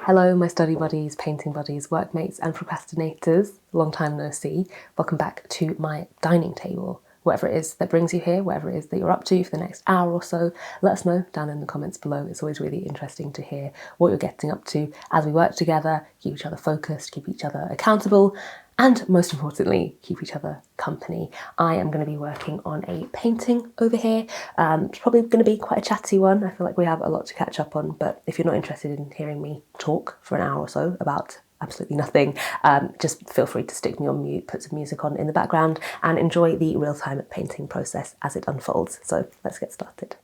Hello, my study buddies, painting buddies, workmates, and procrastinators. Long time no see. Welcome back to my dining table. Whatever it is that brings you here, whatever it is that you're up to for the next hour or so, let us know down in the comments below. It's always really interesting to hear what you're getting up to as we work together, keep each other focused, keep each other accountable, and most importantly, keep each other company. I am going to be working on a painting over here. It's probably going to be quite a chatty one. I feel like we have a lot to catch up on, but if you're not interested in hearing me talk for an hour or so about absolutely nothing, just feel free to stick me on mute, put some music on in the background, and enjoy the real-time painting process as it unfolds. So let's get started.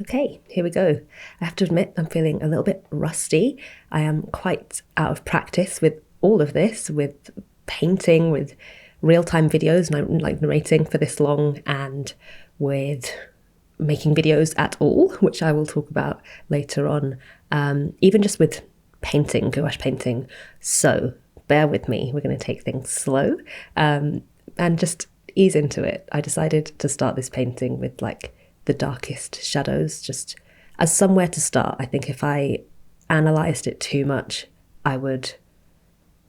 Okay, here we go. I have to admit I'm feeling a little bit rusty. I am quite out of practice with all of this, with painting, with real-time videos, and I'm like narrating for this long, and with making videos at all, which I will talk about later on, even just with painting, gouache painting. So bear with me, we're going to take things slow and just ease into it. I decided to start this painting with like the darkest shadows, just as somewhere to start. I think if I analysed it too much, I would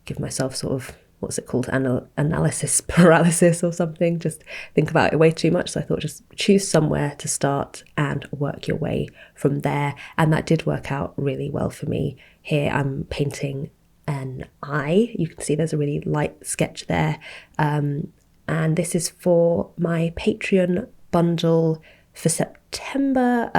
give myself sort of, what's it called, analysis paralysis or something, just think about it way too much. So I thought just choose somewhere to start and work your way from there. And that did work out really well for me. Here I'm painting an eye. You can see there's a really light sketch there. And this is for my Patreon bundle for September.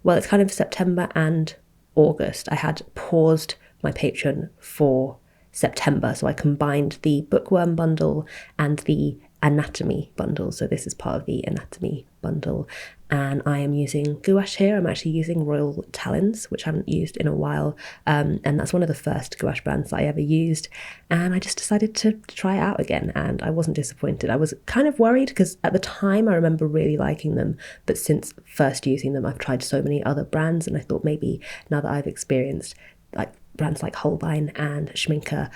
Well, it's kind of September and August. I had paused my Patreon for September, so I combined the bookworm bundle and the anatomy bundle. So this is part of the anatomy bundle, and I am using gouache here. I'm actually using Royal Talons, which I haven't used in a while, and that's one of the first gouache brands that I ever used, and I just decided to try it out again, and I wasn't disappointed. I was kind of worried because at the time I remember really liking them, but since first using them I've tried so many other brands, and I thought maybe now that I've experienced like brands like Holbein and Schminker,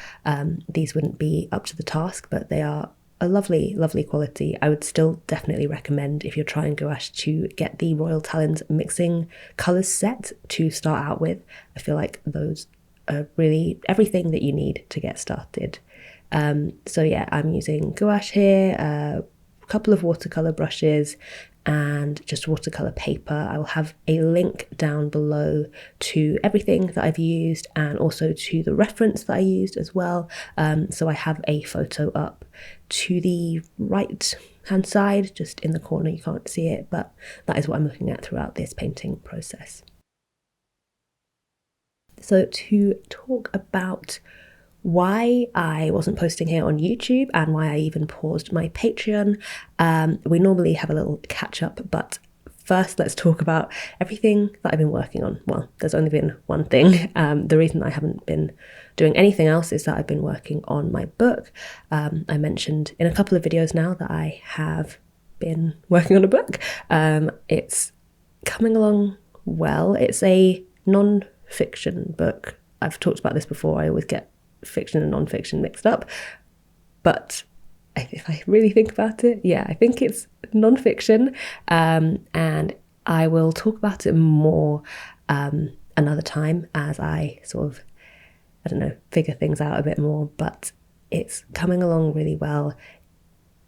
these wouldn't be up to the task, but they are a lovely, lovely quality. I would still definitely recommend, if you're trying gouache, to get the Royal Talons mixing colours set to start out with. I feel like those are really everything that you need to get started. So yeah, I'm using gouache here, a couple of watercolour brushes, and just watercolour paper. I will have a link down below to everything that I've used and also to the reference that I used as well. So I have a photo up to the right hand side, just in the corner, you can't see it, but that is what I'm looking at throughout this painting process. So to talk about why I wasn't posting here on YouTube and why I even paused my Patreon, we normally have a little catch up, but first let's talk about everything that I've been working on. Well, there's only been one thing. The reason I haven't been doing anything else is that I've been working on my book. I mentioned in a couple of videos now that I have been working on a book. It's coming along well. It's a non-fiction book. I've talked about this before. I always get fiction and non-fiction mixed up, but if I really think about it, yeah, I think it's non-fiction, and I will talk about it more another time as I sort of, I don't know, figure things out a bit more, but it's coming along really well.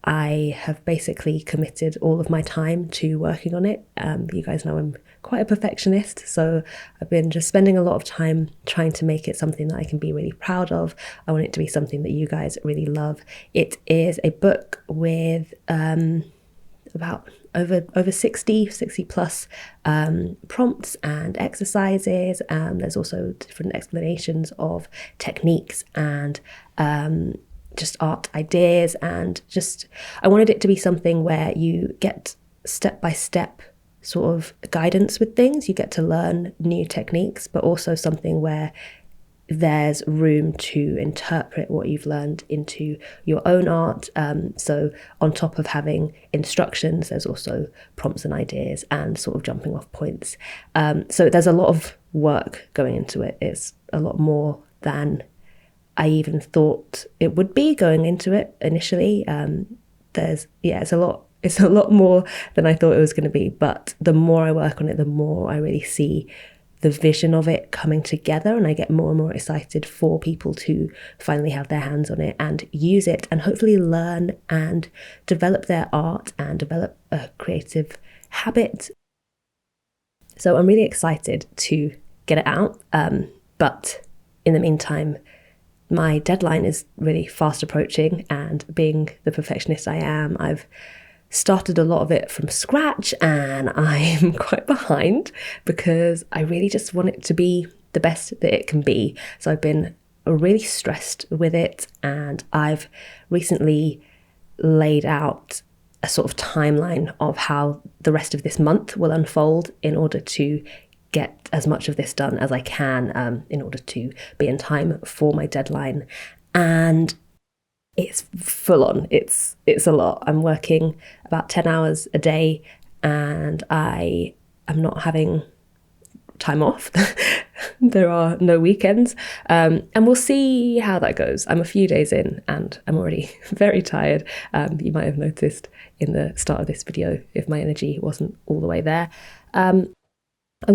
I have basically committed all of my time to working on it. You guys know I'm quite a perfectionist, so I've been just spending a lot of time trying to make it something that I can be really proud of. I want it to be something that you guys really love. It is a book with about over 60 plus prompts and exercises. There's also different explanations of techniques and just art ideas, and just I wanted it to be something where you get step-by-step sort of guidance with things. You get to learn new techniques, but also something where there's room to interpret what you've learned into your own art. So on top of having instructions, there's also prompts and ideas and sort of jumping off points. So there's a lot of work going into it. It's a lot more than I even thought it would be going into it initially. It's a lot more than I thought it was going to be, but the more I work on it, the more I really see the vision of it coming together, and I get more and more excited for people to finally have their hands on it and use it and hopefully learn and develop their art and develop a creative habit. So I'm really excited to get it out. But in the meantime, my deadline is really fast approaching, and being the perfectionist I am, I've started a lot of it from scratch and I'm quite behind because I really just want it to be the best that it can be. So I've been really stressed with it, and I've recently laid out a sort of timeline of how the rest of this month will unfold in order to get as much of this done as I can, in order to be in time for my deadline. And it's full on. It's a lot. I'm working about 10 hours a day, and I am not having time off. There are no weekends. And we'll see how that goes. I'm a few days in and I'm already very tired. You might have noticed in the start of this video if my energy wasn't all the way there. I'm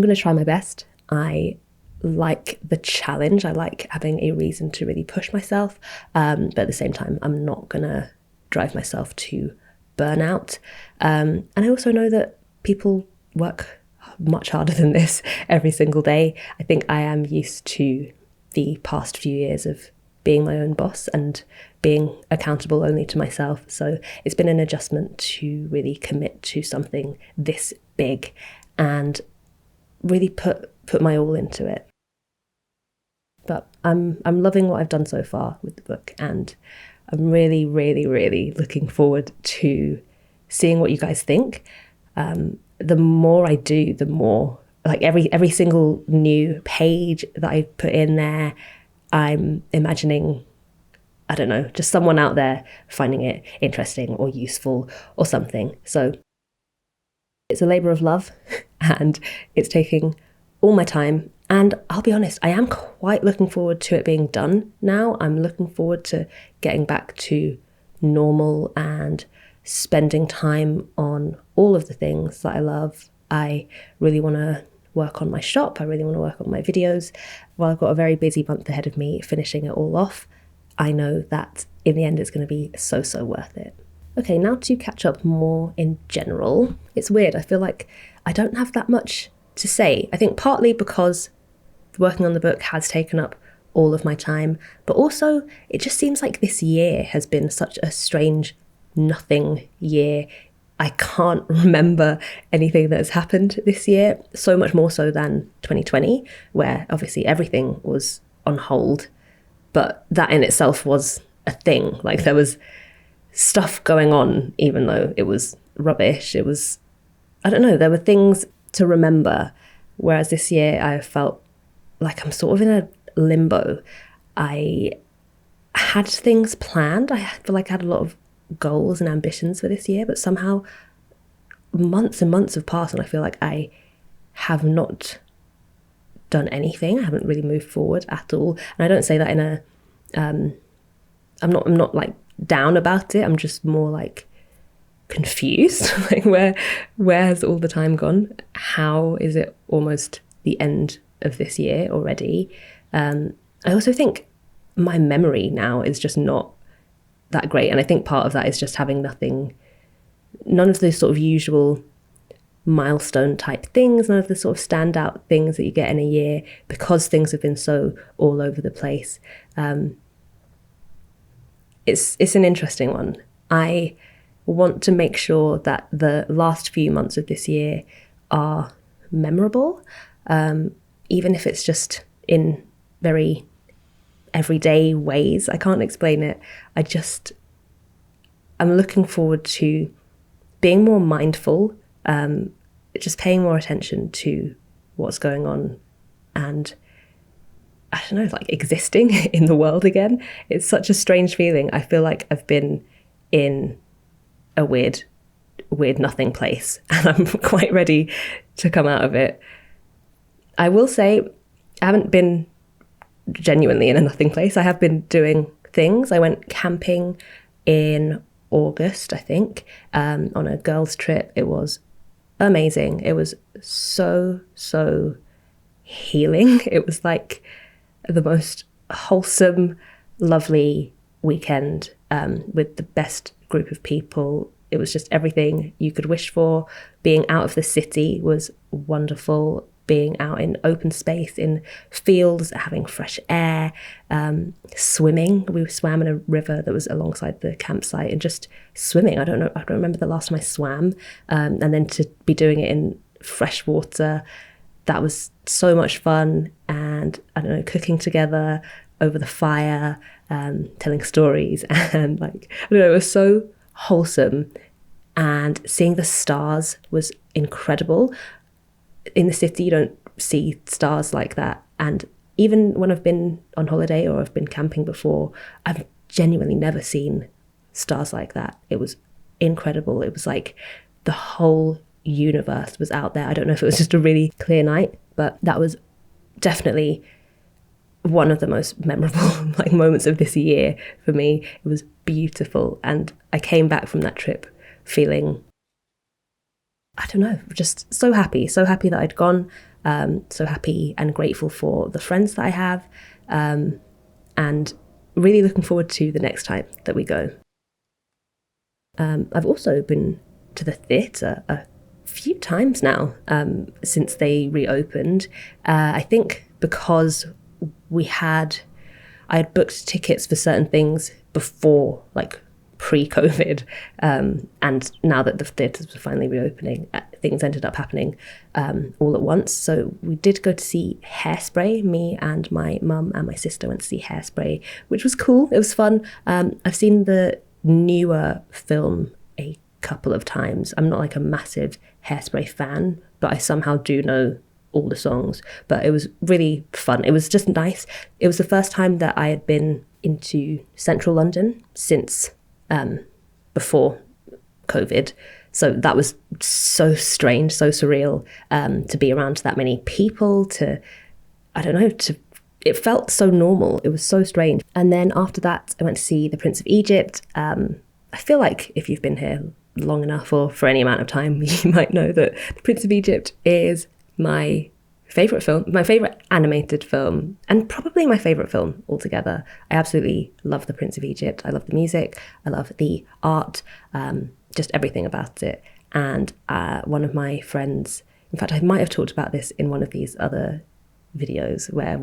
going to try my best. I like the challenge. I like having a reason to really push myself. But at the same time, I'm not going to drive myself to burnout. And I also know that people work much harder than this every single day. I think I am used to the past few years of being my own boss and being accountable only to myself. So it's been an adjustment to really commit to something this big and really put my all into it. But I'm loving what I've done so far with the book, and I'm really, really, really looking forward to seeing what you guys think. The more I do, the more, like, every single new page that I put in there, I'm imagining, I don't know, just someone out there finding it interesting or useful or something. So it's a labor of love and it's taking all my time. And I'll be honest, I am quite looking forward to it being done now. I'm looking forward to getting back to normal and spending time on all of the things that I love. I really want to work on my shop. I really want to work on my videos. While I've got a very busy month ahead of me finishing it all off, I know that in the end it's going to be so worth it. Okay, now to catch up more in general. It's weird, I feel like I don't have that much to say. I think partly because working on the book has taken up all of my time, but also it just seems like this year has been such a strange nothing year. I can't remember anything that has happened this year, so much more so than 2020, where obviously everything was on hold, but that in itself was a thing. Like, there was stuff going on, even though it was rubbish. It was, I don't know, there were things to remember, whereas this year I felt like I'm sort of in a limbo. I had things planned. I feel like I had a lot of goals and ambitions for this year, but somehow months and months have passed and I feel like I have not done anything. I haven't really moved forward at all. And I don't say that in a I'm not like down about it. I'm just more like confused. Like, where has all the time gone? How is it almost the end of this year already? I also think my memory now is just not that great, and I think part of that is just having none of those sort of usual milestone type things, none of the sort of standout things that you get in a year, because things have been so all over the place. It's an interesting one. I want to make sure that the last few months of this year are memorable, even if it's just in very everyday ways. I can't explain it. I'm looking forward to being more mindful, just paying more attention to what's going on, and I don't know, like existing in the world again. It's such a strange feeling. I feel like I've been in a weird nothing place, and I'm quite ready to come out of it. I will say I haven't been genuinely in a nothing place. I have been doing things. I went camping in August, I think, on a girls' trip. It was amazing. It was so healing. It was like the most wholesome, lovely weekend with the best group of people. It was just everything you could wish for. Being out of the city was wonderful. Being out in open space, in fields, having fresh air, swimming. We swam in a river that was alongside the campsite and just swimming. I don't remember the last time I swam. And then to be doing it in fresh water, that was so much fun. And I don't know, cooking together over the fire, telling stories, and like, I don't know, it was so wholesome. And seeing the stars was incredible. In the city, you don't see stars like that. And even when I've been on holiday or I've been camping before, I've genuinely never seen stars like that. It was incredible. It was like the whole universe was out there. I don't know if it was just a really clear night, but that was definitely one of the most memorable like moments of this year for me. It was beautiful. And I came back from that trip feeling, I don't know, just so happy that I'd gone, so happy and grateful for the friends that I have, and really looking forward to the next time that we go. I've also been to the theatre a few times now since they reopened. I think because I had booked tickets for certain things before, like pre-COVID, and now that the theatres were finally reopening, things ended up happening all at once. So we did go to see Hairspray. Me and my mum and my sister went to see Hairspray, which was cool. It was fun. I've seen the newer film a couple of times. I'm not like a massive Hairspray fan, but I somehow do know all the songs. But it was really fun. It was just nice. It was the first time that I had been into central London since before COVID. So that was so strange, so surreal, to be around that many people, it felt so normal. It was so strange. And then after that, I went to see The Prince of Egypt. I feel like if you've been here long enough or for any amount of time, you might know that The Prince of Egypt is my favourite film, my favourite animated film, and probably my favourite film altogether. I absolutely love The Prince of Egypt. I love the music. I love the art, just everything about it. And one of my friends, in fact, I might have talked about this in one of these other videos, where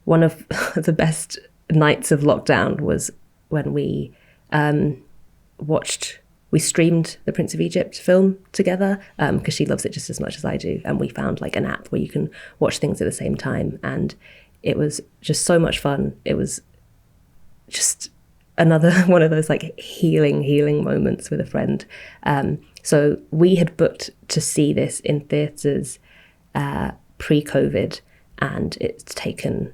one of the best nights of lockdown was when we streamed the Prince of Egypt film together, because she loves it just as much as I do. And we found like an app where you can watch things at the same time. And it was just so much fun. It was just another one of those like healing moments with a friend. So we had booked to see this in theatres pre-COVID, and it's taken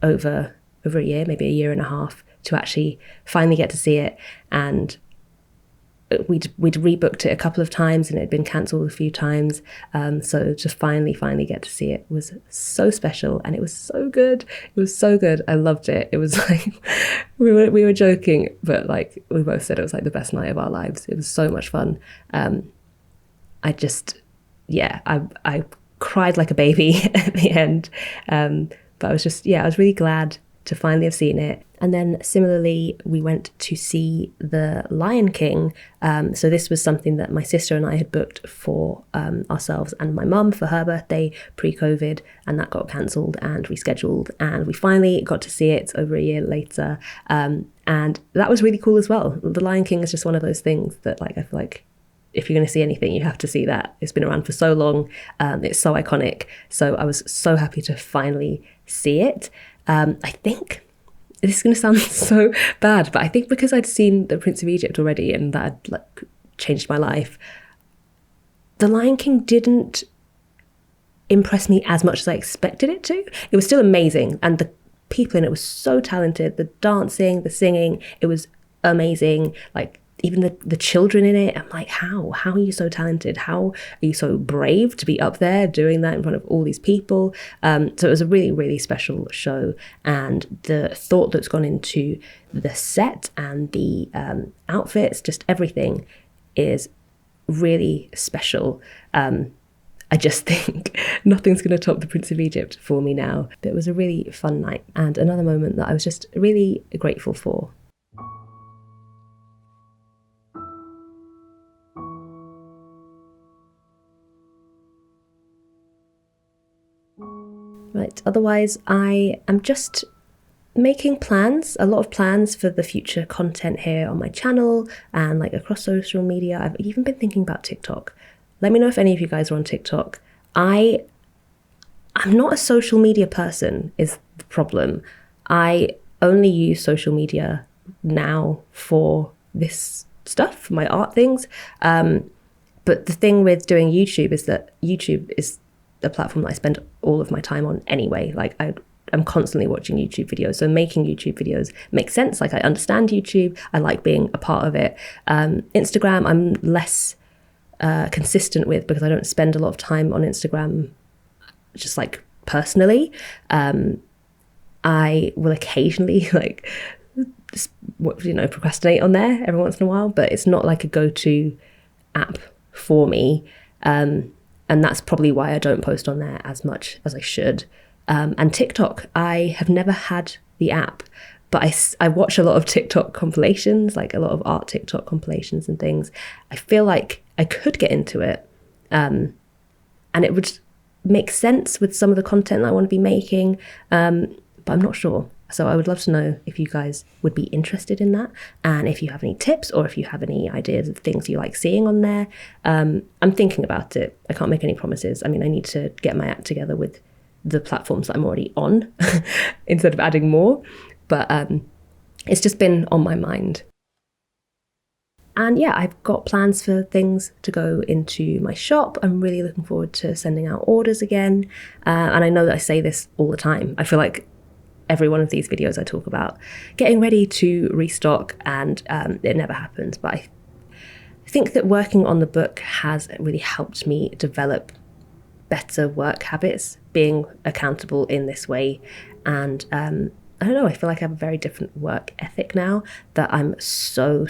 over a year, maybe a year and a half, to actually finally get to see it. And we'd rebooked it a couple of times and it had been cancelled a few times. So just finally get to see it was so special, and it was so good. It was so good. I loved it. It was like, we were joking, but like we both said it was like the best night of our lives. It was so much fun. I cried like a baby at the end. But I was really glad to finally have seen it. And then similarly, we went to see The Lion King. So this was something that my sister and I had booked for ourselves and my mum for her birthday pre-COVID, and that got cancelled and rescheduled. And we finally got to see it over a year later. And that was really cool as well. The Lion King is just one of those things that like I feel like if you're going to see anything, you have to see that. It's been around for so long. It's so iconic. So I was so happy to finally see it. I think this is going to sound so bad, but I think because I'd seen The Prince of Egypt already and that had like changed my life, The Lion King didn't impress me as much as I expected it to. It was still amazing, and the people in it were so talented. The dancing, the singing, it was amazing. Like even the children in it, I'm like, how are you so talented? How are you so brave to be up there doing that in front of all these people? So it was a really, really special show, and the thought that's gone into the set and the outfits, just everything is really special. I just think nothing's going to top the Prince of Egypt for me now. But it was a really fun night and another moment that I was just really grateful for. Right, otherwise I am just making plans, a lot of plans for the future content here on my channel and like across social media. I've even been thinking about TikTok. Let me know if any of you guys are on TikTok. I'm not a social media person is the problem. I only use social media now for this stuff, my art things. But the thing with doing YouTube is that YouTube is a platform that I spend all of my time on anyway. Like I'm constantly watching YouTube videos. So making YouTube videos makes sense. Like I understand YouTube. I like being a part of it. Instagram, I'm less consistent with because I don't spend a lot of time on Instagram just like personally. I will occasionally like, procrastinate on there every once in a while, but it's not like a go-to app for me. And that's probably why I don't post on there as much as I should. And TikTok, I have never had the app, but I watch a lot of TikTok compilations, like a lot of art TikTok compilations and things. I feel like I could get into it. And it would make sense with some of the content that I want to be making, but I'm not sure. So I would love to know if you guys would be interested in that, and if you have any tips or if you have any ideas of things you like seeing on there. I'm thinking about it. I can't make any promises. I mean, I need to get my act together with the platforms that I'm already on instead of adding more, but it's just been on my mind. And yeah, I've got plans for things to go into my shop. I'm really looking forward to sending out orders again. And I know that I say this all the time. I feel like every one of these videos I talk about getting ready to restock, and it never happens. But I think that working on the book has really helped me develop better work habits, being accountable in this way. And I don't know, I feel like I have a very different work ethic now that I'm so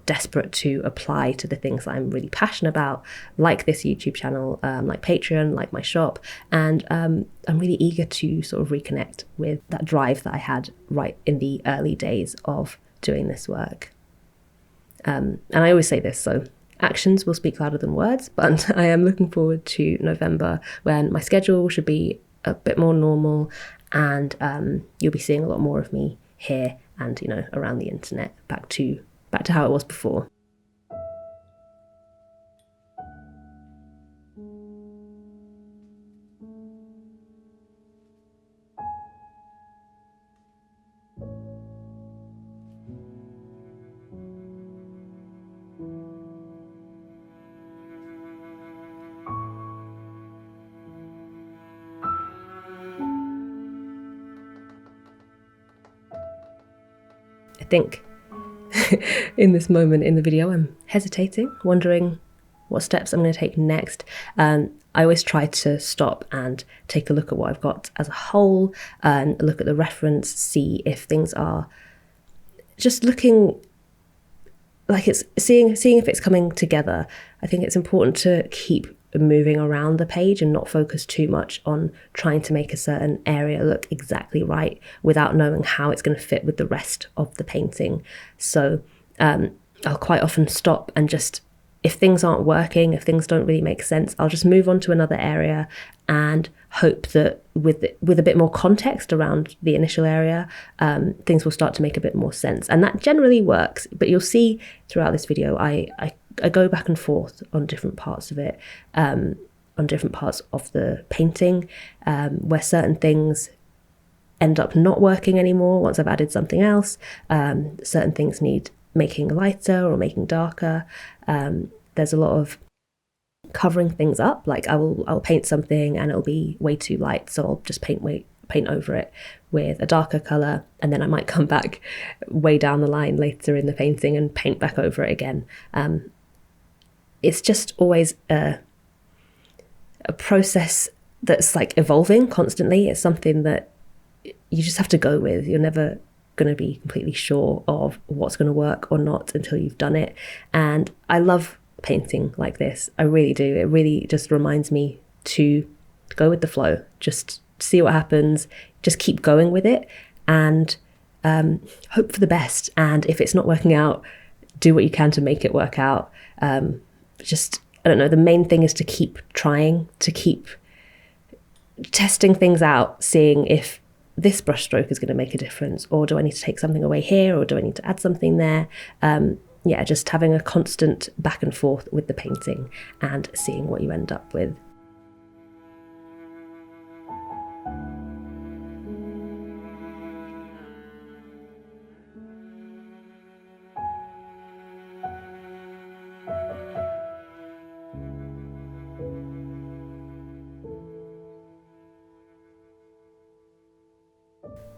desperate to apply to the things that I'm really passionate about, like this YouTube channel, like Patreon, like my shop. And I'm really eager to sort of reconnect with that drive that I had right in the early days of doing this work. And I always say this, so actions will speak louder than words, but I am looking forward to November when my schedule should be a bit more normal, and you'll be seeing a lot more of me here and, around the internet, back to how it was before. I think in this moment in the video, I'm hesitating, wondering what steps I'm going to take next. I always try to stop and take a look at what I've got as a whole, and look at the reference, see if things are just looking like it's seeing if it's coming together. I think it's important to keep moving around the page and not focus too much on trying to make a certain area look exactly right without knowing how it's going to fit with the rest of the painting. So I'll quite often stop and just, if things aren't working, if things don't really make sense, I'll just move on to another area and hope that with a bit more context around the initial area, things will start to make a bit more sense. And that generally works, but you'll see throughout this video, I go back and forth on different parts of it, on different parts of the painting, where certain things end up not working anymore once I've added something else. Certain things need making lighter or making darker. There's a lot of covering things up, like I'll paint something and it'll be way too light, so I'll just paint over it with a darker color, and then I might come back way down the line later in the painting and paint back over it again. It's just always a process that's like evolving constantly. It's something that you just have to go with. You're never going to be completely sure of what's going to work or not until you've done it. And I love painting like this. I really do. It really just reminds me to go with the flow, just see what happens, just keep going with it, and hope for the best. And if it's not working out, do what you can to make it work out. Just, I don't know, the main thing is to keep trying, to keep testing things out, seeing if this brushstroke is going to make a difference, or do I need to take something away here, or do I need to add something there? Yeah, just having a constant back and forth with the painting and seeing what you end up with.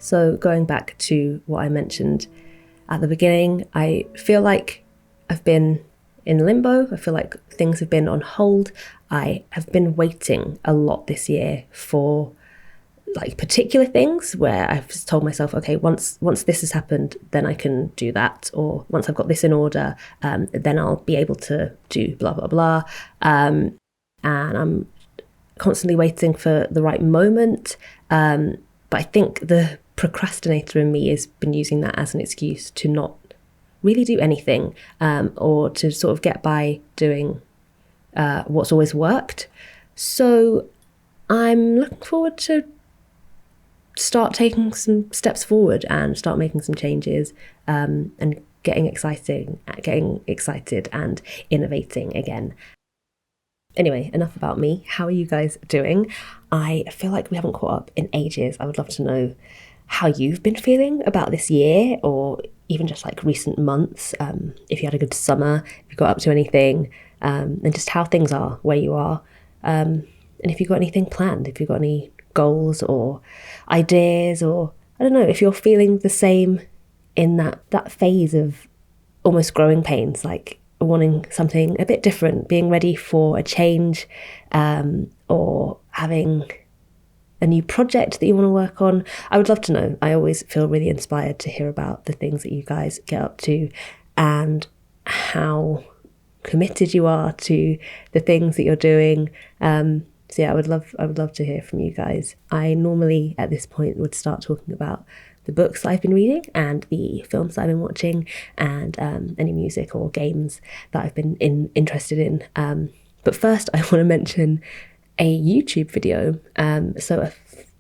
So going back to what I mentioned at the beginning, I feel like I've been in limbo. I feel like things have been on hold. I have been waiting a lot this year for like particular things where I've just told myself, okay, once this has happened, then I can do that. Or once I've got this in order, then I'll be able to do blah, blah, blah. And I'm constantly waiting for the right moment. But I think the procrastinator in me has been using that as an excuse to not really do anything, or to sort of get by doing what's always worked. So I'm looking forward to start taking some steps forward and start making some changes, and getting excited and innovating again. Anyway, enough about me. How are you guys doing? I feel like we haven't caught up in ages. I would love to know how you've been feeling about this year, or even just like recent months. If you had a good summer, if you got up to anything, and just how things are where you are. And if you've got anything planned, if you've got any goals or ideas, or I don't know, if you're feeling the same in that phase of almost growing pains, like wanting something a bit different, being ready for a change, or having a new project that you want to work on. I would love to know. I always feel really inspired to hear about the things that you guys get up to and how committed you are to the things that you're doing. So yeah, I would love to hear from you guys. I normally at this point would start talking about the books that I've been reading and the films that I've been watching, and any music or games that I've been interested in. But first I want to mention a YouTube video. So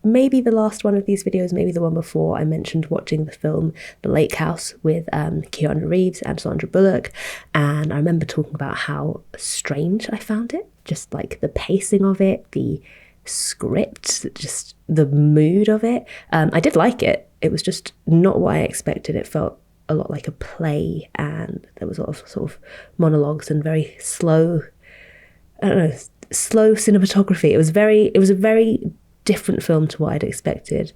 maybe the last one of these videos, maybe the one before, I mentioned watching the film The Lake House with Keanu Reeves and Sandra Bullock, and I remember talking about how strange I found it, just like the pacing of it, the script, just the mood of it. I did like it. It was just not what I expected. It felt a lot like a play, and there was a lot of sort of monologues and very slow, I don't know, slow cinematography. It was a very different film to what I'd expected.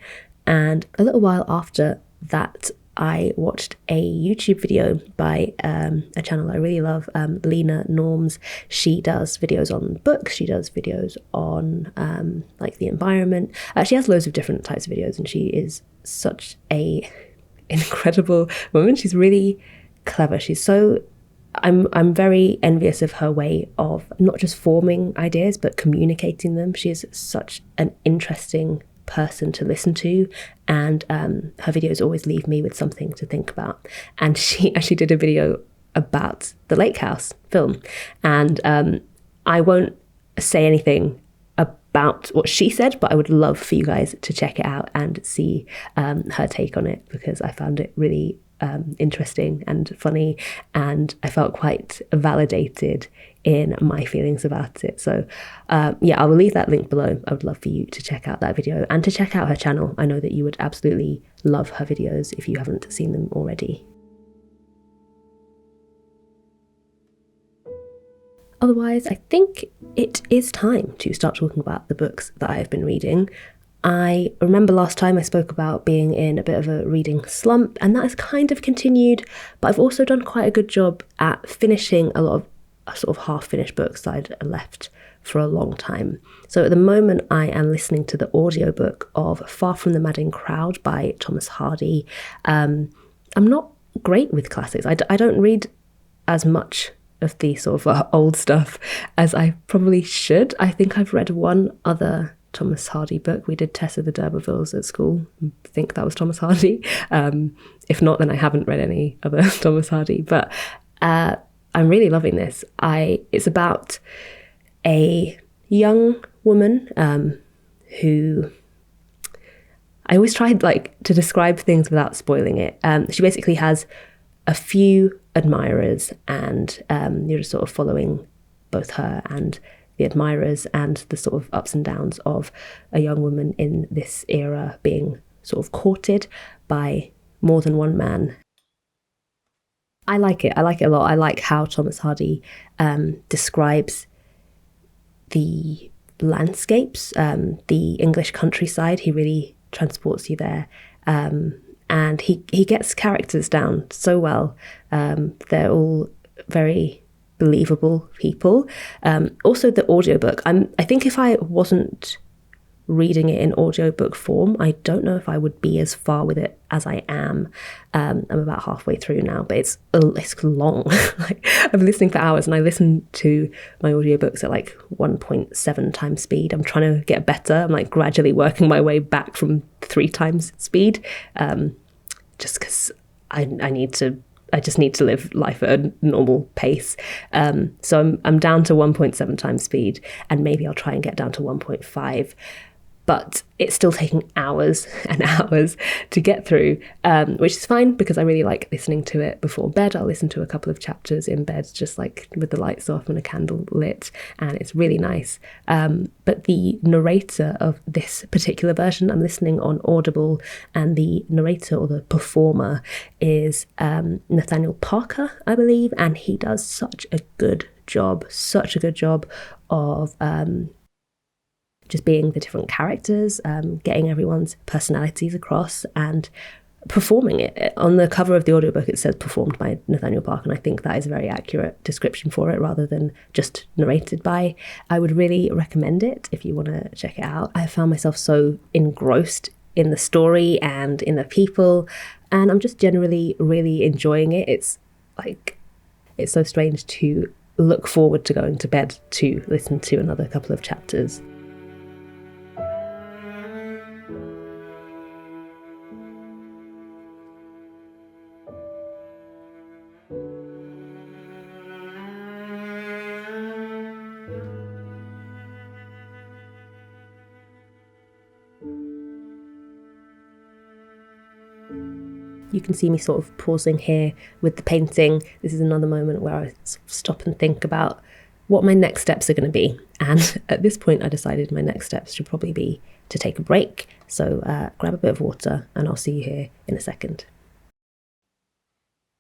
And a little while after that, I watched a YouTube video by a channel I really love, Lena Norms. She does videos on books. She does videos on like the environment. She has loads of different types of videos, and she is such a incredible woman. She's really clever. I'm very envious of her way of not just forming ideas, but communicating them. She is such an interesting person to listen to, and her videos always leave me with something to think about. And she actually did a video about the Lake House film, and I won't say anything about what she said, but I would love for you guys to check it out and see her take on it, because I found it really interesting and funny, and I felt quite validated in my feelings about it. So yeah, I will leave that link below. I would love for you to check out that video and to check out her channel. I know that you would absolutely love her videos if you haven't seen them already. Otherwise, I think it is time to start talking about the books that I have been reading. I remember last time I spoke about being in a bit of a reading slump, and that has kind of continued, but I've also done quite a good job at finishing a lot of sort of half-finished books that I'd left for a long time. So at the moment I am listening to the audiobook of Far from the Madding Crowd by Thomas Hardy. I'm not great with classics. I don't read as much of the sort of old stuff as I probably should. I think I've read one other Thomas Hardy book. We did Tess of the D'Urbervilles at school. I think that was Thomas Hardy. If not, then I haven't read any other Thomas Hardy. But I'm really loving this. It's about a young woman who... I always tried to describe things without spoiling it. She basically has a few admirers, and you're just sort of following both her and the admirers and the sort of ups and downs of a young woman in this era being sort of courted by more than one man. I like it. I like it a lot. I like how Thomas Hardy describes the landscapes, the English countryside. He really transports you there. And he gets characters down so well. They're all very believable people. Also, the audiobook. I think if I wasn't reading it in audiobook form, I don't know if I would be as far with it as I am. I'm about halfway through now, but it's long. I've been listening for hours, and I listen to my audiobooks at 1.7 times speed. I'm trying to get better. I'm gradually working my way back from 3 times speed, just because I just need to live life at a normal pace. So I'm down to 1.7 times speed, and maybe I'll try and get down to 1.5. But it's still taking hours and hours to get through, which is fine because I really like listening to it before bed. I'll listen to a couple of chapters in bed, just with the lights off and a candle lit, and it's really nice. But the narrator of this particular version, I'm listening on Audible, and the narrator or the performer is Nathaniel Parker, I believe, and he does such a good job of just being the different characters, getting everyone's personalities across and performing it. On the cover of the audiobook, it says performed by Nathaniel Parker, and I think that is a very accurate description for it rather than just narrated by. I would really recommend it if you want to check it out. I found myself so engrossed in the story and in the people, and I'm just generally really enjoying it. It's so strange to look forward to going to bed to listen to another couple of chapters. You can see me sort of pausing here with the painting. This is another moment where I stop and think about what my next steps are going to be. And at this point, I decided my next steps should probably be to take a break. So grab a bit of water and I'll see you here in a second.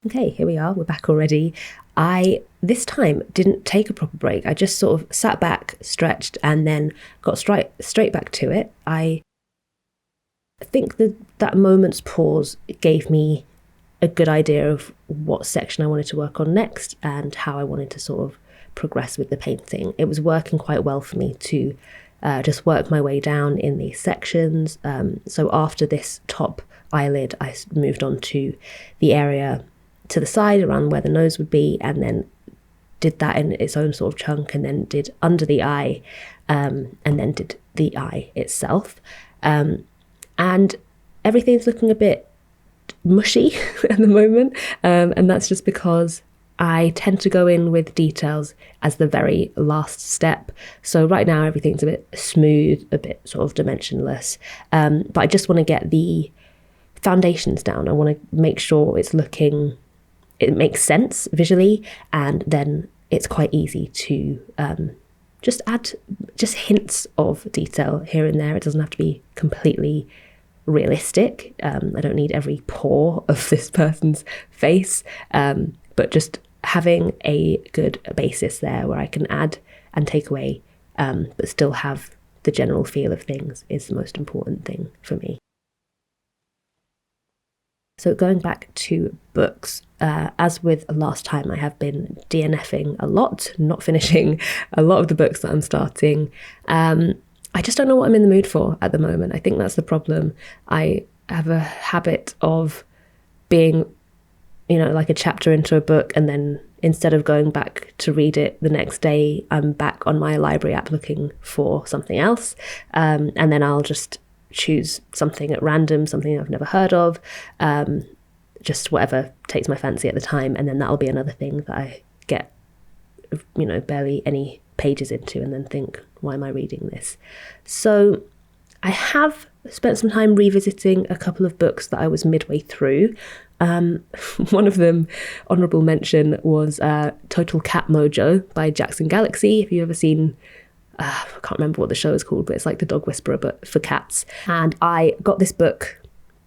Okay, here we are. We're back already. I, this time, didn't take a proper break. I just sort of sat back, stretched, and then got straight back to it. I think that moment's pause gave me a good idea of what section I wanted to work on next and how I wanted to sort of progress with the painting. It was working quite well for me to just work my way down in these sections. So after this top eyelid, I moved on to the area to the side around where the nose would be, and then did that in its own sort of chunk, and then did under the eye, and then did the eye itself. And everything's looking a bit mushy at the moment, and that's just because I tend to go in with details as the very last step. So right now everything's a bit smooth, a bit sort of dimensionless, but I just want to get the foundations down. I want to make sure it makes sense visually, and then it's quite easy to just add just hints of detail here and there. It doesn't have to be completely realistic. I don't need every pore of this person's face, but just having a good basis there where I can add and take away, but still have the general feel of things is the most important thing for me. So going back to books, as with last time, I have been DNFing a lot, not finishing a lot of the books that I'm starting. I just don't know what I'm in the mood for at the moment. I think that's the problem. I have a habit of being, like a chapter into a book, and then instead of going back to read it the next day, I'm back on my library app looking for something else. And then I'll just choose something at random, something I've never heard of, just whatever takes my fancy at the time. And then that'll be another thing that I get, barely any pages into and then think, why am I reading this? So I have spent some time revisiting a couple of books that I was midway through. One of them, honourable mention, was Total Cat Mojo by Jackson Galaxy. If you've ever seen, I can't remember what the show is called, but it's like The Dog Whisperer, but for cats. And I got this book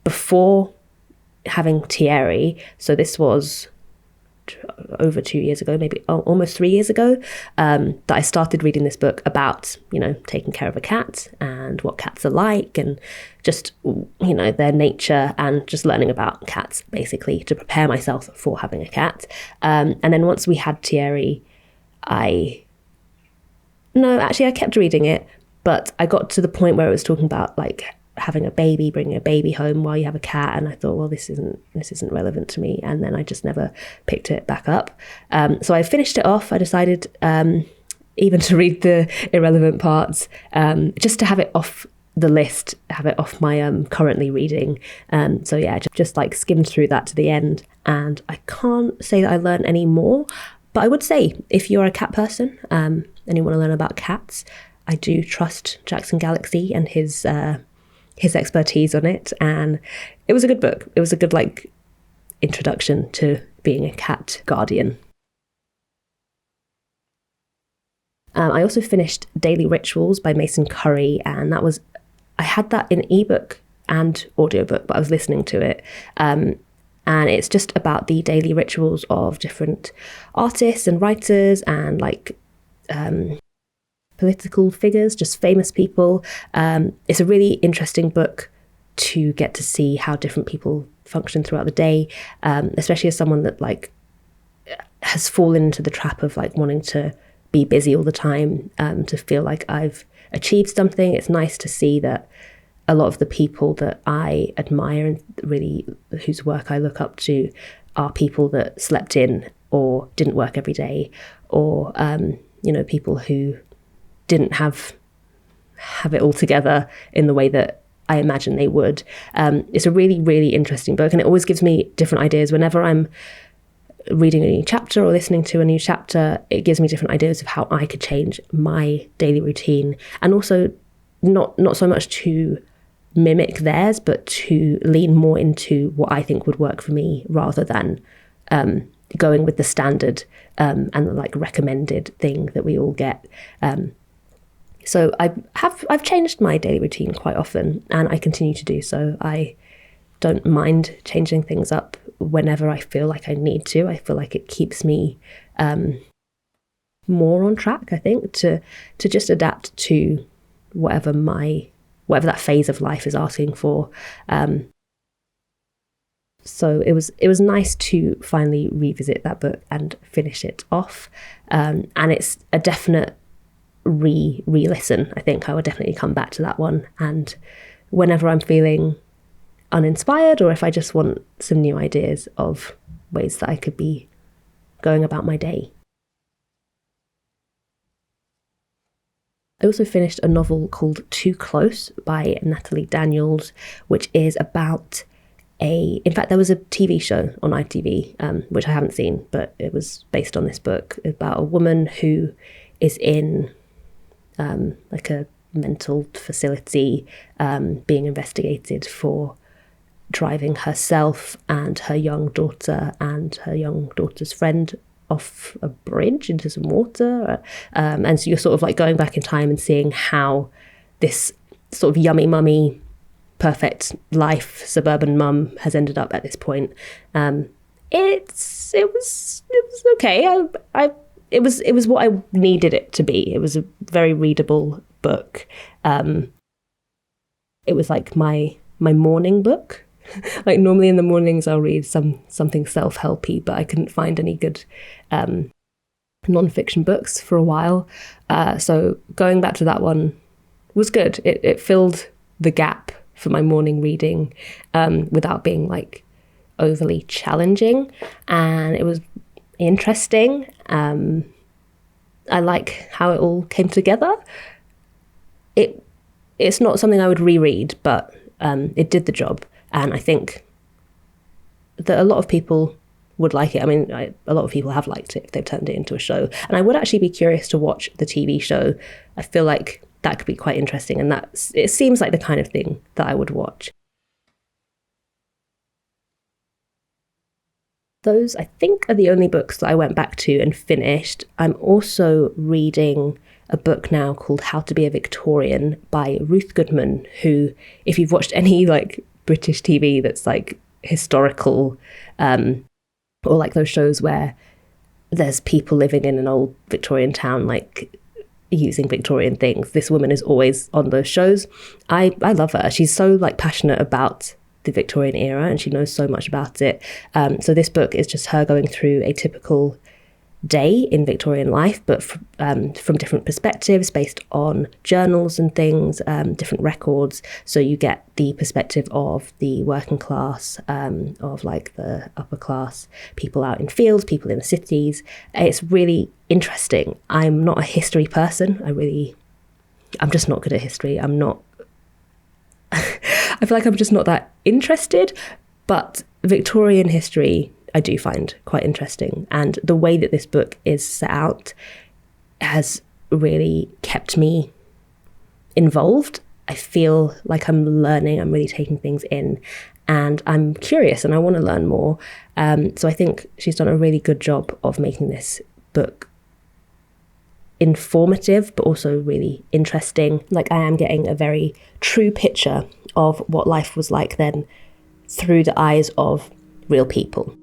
before having Thierry. So this was over 2 years ago, maybe almost 3 years ago, that I started reading this book about, taking care of a cat and what cats are like and just, their nature and just learning about cats, basically, to prepare myself for having a cat. And then once we had Thierry, I kept reading it, but I got to the point where it was talking about like having a baby, bringing a baby home while you have a cat, and I thought, well, this isn't relevant to me, and then I just never picked it back up. So I finished it off. I decided even to read the irrelevant parts, just to have it off the list, have it off my currently reading. So yeah, just like skimmed through that to the end, and I can't say that I learned any more, but I would say if you're a cat person and you want to learn about cats, I do trust Jackson Galaxy and his expertise on it, and it was a good book. It was a good introduction to being a cat guardian. I also finished Daily Rituals by Mason Curry, and I had that in ebook and audiobook, but I was listening to it, and it's just about the daily rituals of different artists and writers and political figures, just famous people. It's a really interesting book to get to see how different people function throughout the day, especially as someone that has fallen into the trap of wanting to be busy all the time, to feel like I've achieved something. It's nice to see that a lot of the people that I admire and really whose work I look up to are people that slept in or didn't work every day, or people who didn't have it all together in the way that I imagine they would. It's a really, really interesting book, and it always gives me different ideas. Whenever I'm reading a new chapter or listening to a new chapter, it gives me different ideas of how I could change my daily routine, and also not so much to mimic theirs, but to lean more into what I think would work for me, rather than going with the standard and the recommended thing that we all get. So I've changed my daily routine quite often, and I continue to do so. I don't mind changing things up whenever I feel like I need to. I feel like it keeps me more on track, I think, to just adapt to whatever that phase of life is asking for. So it was nice to finally revisit that book and finish it off. And it's a definite re-listen. I think I would definitely come back to that one. And whenever I'm feeling uninspired, or if I just want some new ideas of ways that I could be going about my day. I also finished a novel called Too Close by Natalie Daniels, which is about in fact, there was a TV show on ITV, which I haven't seen, but it was based on this book, about a woman who is in a mental facility, being investigated for driving herself and her young daughter and her young daughter's friend off a bridge into some water. And so you're sort of going back in time and seeing how this sort of yummy mummy, perfect life suburban mum has ended up at this point. It was okay. It was what I needed it to be. It was a very readable book. It was my morning book. Normally in the mornings I'll read something self-helpy, but I couldn't find any good non-fiction books for a while. So going back to that one was good. It filled the gap for my morning reading without being overly challenging, and it was interesting. I like how it all came together. It's not something I would reread, but it did the job. And I think that a lot of people would like it. I mean, a lot of people have liked it if they've turned it into a show. And I would actually be curious to watch the TV show. I feel like that could be quite interesting. And it seems like the kind of thing that I would watch. Those, I think, are the only books that I went back to and finished. I'm also reading a book now called How to Be a Victorian by Ruth Goodman, who, if you've watched any like British TV that's like historical, or like those shows where there's people living in an old Victorian town, like using Victorian things, this woman is always on those shows. I love her. She's so like passionate about the Victorian era and she knows so much about it. So this book is just her going through a typical day in Victorian life, but from different perspectives based on journals and things, different records. So you get the perspective of the working class, of like the upper class, people out in fields, people in the cities. It's really interesting. I'm not a history person. I'm just not good at history. I feel like I'm just not that interested, but Victorian history I do find quite interesting. And the way that this book is set out has really kept me involved. I feel like I'm learning, I'm really taking things in, and I'm curious and I want to learn more. So I think she's done a really good job of making this book informative, but also really interesting. Like I am getting a very true picture of what life was like then through the eyes of real people.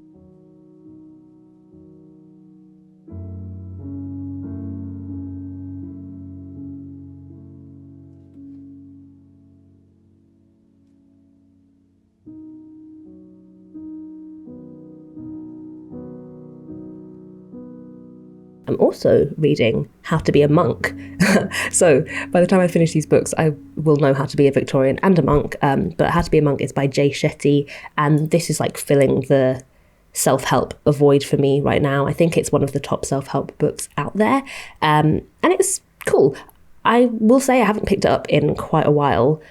I'm also reading How to Be a Monk. So by the time I finish these books, I will know how to be a Victorian and a monk. But How to Be a Monk is by Chatty. And this is like filling the self-help void for me right now. I think it's one of the top self-help books out there. And it's cool. I will say I haven't picked it up in quite a while,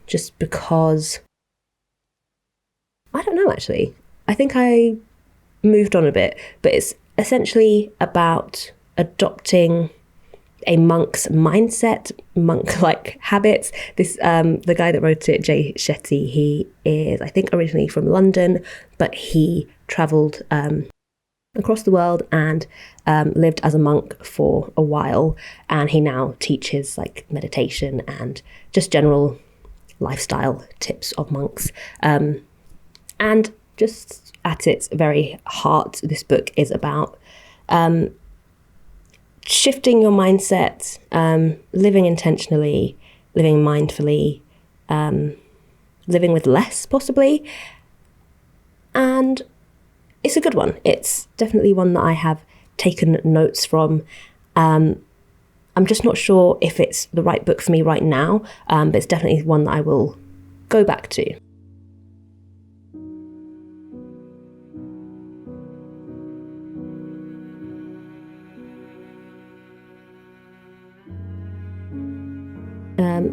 just because, I don't know actually. I think I moved on a bit, but it's essentially about adopting a monk's mindset, monk-like habits. This the guy that wrote it, Chatty, he is, I think, originally from London, but he travelled across the world and lived as a monk for a while, and he now teaches like meditation and just general lifestyle tips of monks. And just at its very heart, this book is about shifting your mindset, living intentionally, living mindfully, living with less possibly. And it's a good one. It's definitely one that I have taken notes from. I'm just not sure if it's the right book for me right now, but it's definitely one that I will go back to.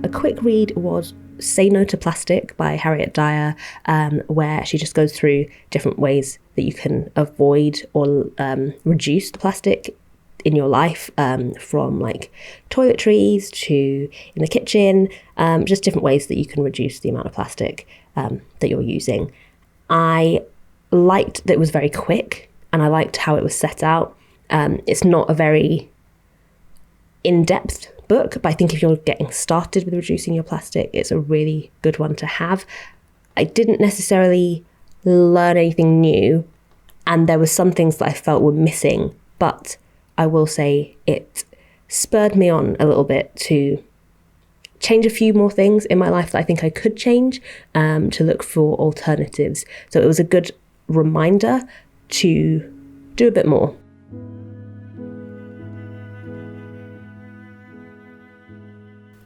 A quick read was Say No to Plastic by Harriet Dyer, where she just goes through different ways that you can avoid or reduce the plastic in your life, from like toiletries to in the kitchen, just different ways that you can reduce the amount of plastic that you're using. I liked that it was very quick and I liked how it was set out. It's not a very in-depth book, but I think if you're getting started with reducing your plastic, it's a really good one to have. I didn't necessarily learn anything new, and there were some things that I felt were missing, but I will say it spurred me on a little bit to change a few more things in my life that I think I could change, to look for alternatives. So it was a good reminder to do a bit more.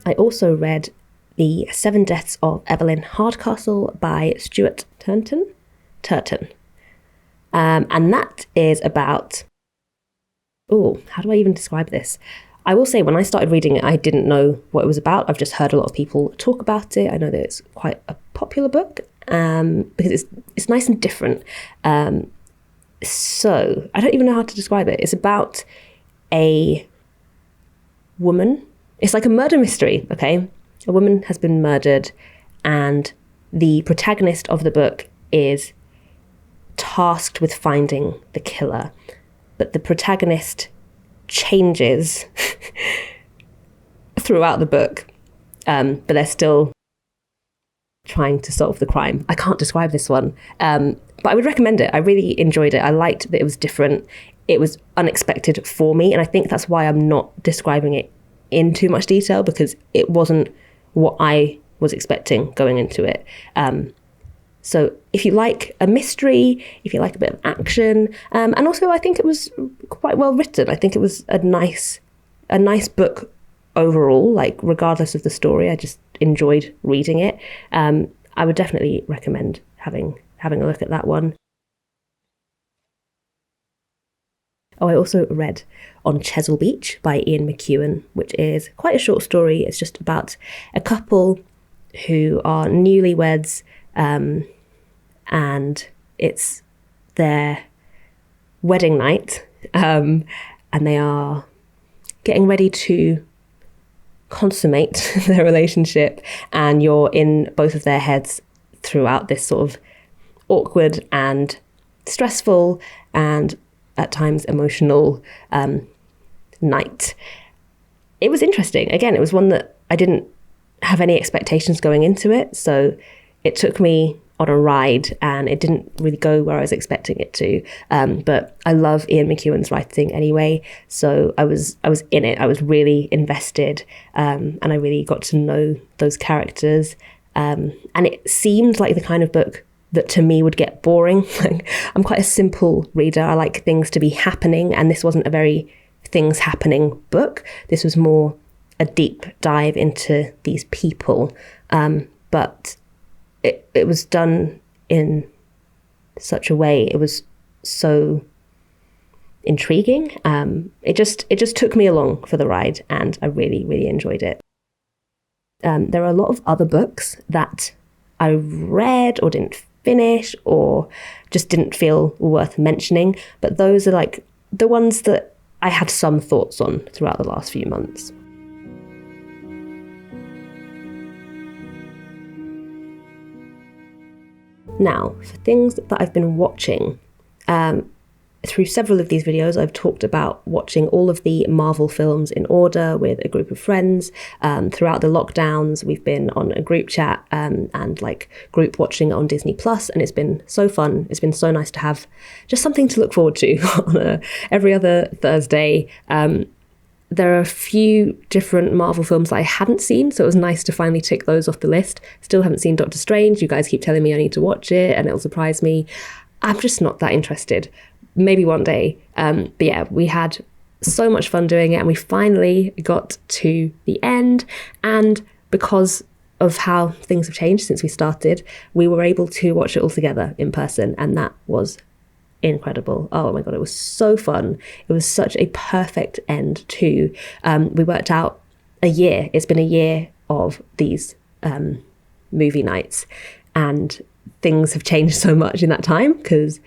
I also read The 7 Deaths of Evelyn Hardcastle by Stuart Turton. And that is about, how do I even describe this? I will say when I started reading it, I didn't know what it was about. I've just heard a lot of people talk about it. I know that it's quite a popular book because it's nice and different. So I don't even know how to describe it. It's about a woman. It's like a murder mystery, okay? A woman has been murdered and the protagonist of the book is tasked with finding the killer. But the protagonist changes throughout the book, but they're still trying to solve the crime. I can't describe this one, but I would recommend it. I really enjoyed it. I liked that it was different. It was unexpected for me, and I think that's why I'm not describing it in too much detail, because it wasn't what I was expecting going into it. So if you like a mystery, if you like a bit of action, and also I think it was quite well written. I think it was a nice book overall, like regardless of the story. I just enjoyed reading it. I would definitely recommend having a look at that one. Oh, I also read On Chesil Beach by Ian McEwan, which is quite a short story. It's just about a couple who are newlyweds, and it's their wedding night, and they are getting ready to consummate their relationship, and you're in both of their heads throughout this sort of awkward and stressful and at times emotional night. It was interesting. Again, it was one that I didn't have any expectations going into it, so it took me on a ride and it didn't really go where I was expecting it to. But I love Ian McEwan's writing anyway, so I was in it. I was really invested, and I really got to know those characters. And it seemed like the kind of book that to me would get boring. Like, I'm quite a simple reader. I like things to be happening, and this wasn't a very things happening book. This was more a deep dive into these people, but it was done in such a way. It was so intriguing. It just took me along for the ride, and I really, really enjoyed it. There are a lot of other books that I read or didn't finish or just didn't feel worth mentioning, but those are like the ones that I had some thoughts on throughout the last few months. Now, for things that I've been watching, through several of these videos, I've talked about watching all of the Marvel films in order with a group of friends. Throughout the lockdowns, we've been on a group chat and like group watching on Disney Plus, and it's been so fun. It's been so nice to have just something to look forward to on every other Thursday. There are a few different Marvel films that I hadn't seen, so it was nice to finally tick those off the list. Still haven't seen Doctor Strange. You guys keep telling me I need to watch it and it'll surprise me. I'm just not that interested. Maybe one day. But yeah, we had so much fun doing it, and we finally got to the end. And because of how things have changed since we started, we were able to watch it all together in person, and that was incredible. Oh my god, it was so fun. It was such a perfect end to we worked out a year. It's been a year of these movie nights, and things have changed so much in that time, because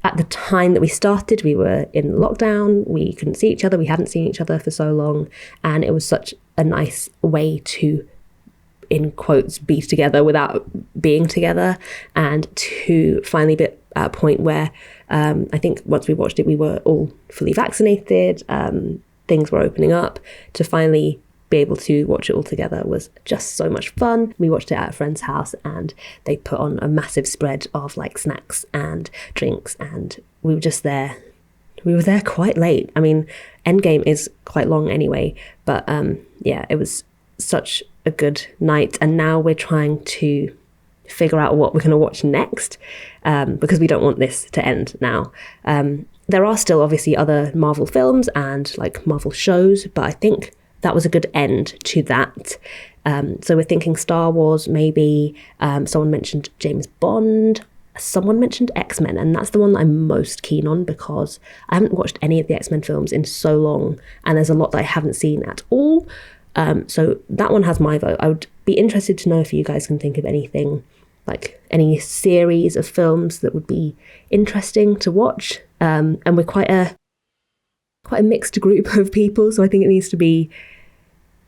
at the time that we started, we were in lockdown. We couldn't see each other. We hadn't seen each other for so long, and it was such a nice way to, in quotes, be together without being together, and to finally be at a point where I think once we watched it, we were all fully vaccinated, things were opening up. To finally be able to watch it all together was just so much fun. We watched it at a friend's house, and they put on a massive spread of like snacks and drinks, and we were just there. We were there quite late. I mean, Endgame is quite long anyway, but yeah, it was such a good night. And now we're trying to figure out what we're going to watch next, because we don't want this to end now. There are still obviously other Marvel films and like Marvel shows, but I think that was a good end to that. So we're thinking Star Wars, maybe. Someone mentioned James Bond. someone mentioned X-Men, and that's the one that I'm most keen on because I haven't watched any of the X-Men films in so long, and there's a lot that I haven't seen at all. So that one has my vote. I would be interested to know if you guys can think of anything, like any series of films that would be interesting to watch. And we're quite a mixed group of people, so I think it needs to be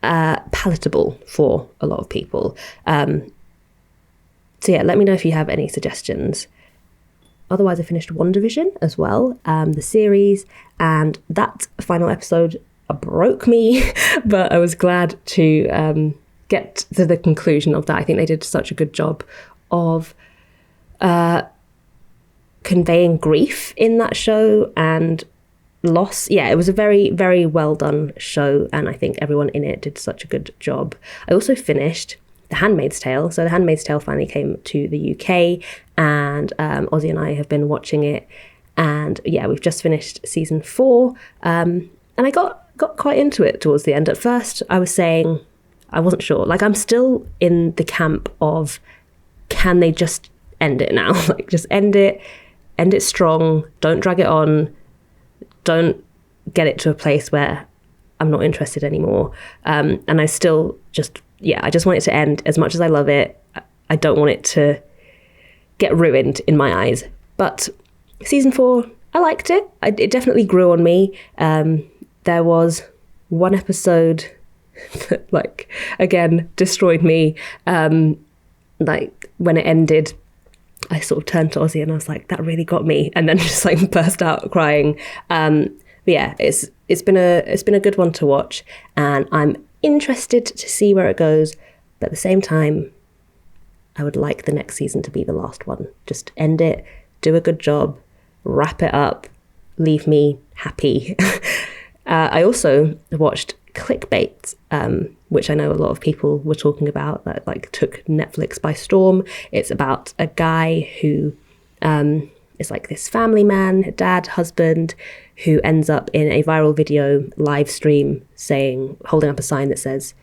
palatable for a lot of people. So yeah, let me know if you have any suggestions. Otherwise, I finished Wandavision as well, the series, and that final episode broke me, but I was glad to get to the conclusion of that. I think they did such a good job of conveying grief in that show and loss. Yeah, it was a very, very well done show, and I think everyone in it did such a good job. I also finished The Handmaid's Tale. So The Handmaid's Tale finally came to the UK, and Ozzy and I have been watching it, and yeah, we've just finished season 4, and I got quite into it towards the end. At first I was saying I wasn't sure, like I'm still in the camp of, can they just end it now? Like just end it strong, don't drag it on, don't get it to a place where I'm not interested anymore. And I still just, I just want it to end. As much as I love it, I don't want it to get ruined in my eyes. But season 4, I liked it. It definitely grew on me. There was one episode that, like, again, destroyed me. Like, when it ended, I sort of turned to Ozzy and I was like, that really got me. And then just like burst out crying. But yeah, it's been a good one to watch, and I'm interested to see where it goes. But at the same time, I would like the next season to be the last one. Just end it, do a good job, wrap it up, leave me happy. I also watched Clickbait, which I know a lot of people were talking about, that like took Netflix by storm. It's about a guy who is like this family man, dad, husband, who ends up in a viral video live stream saying, holding up a sign that says,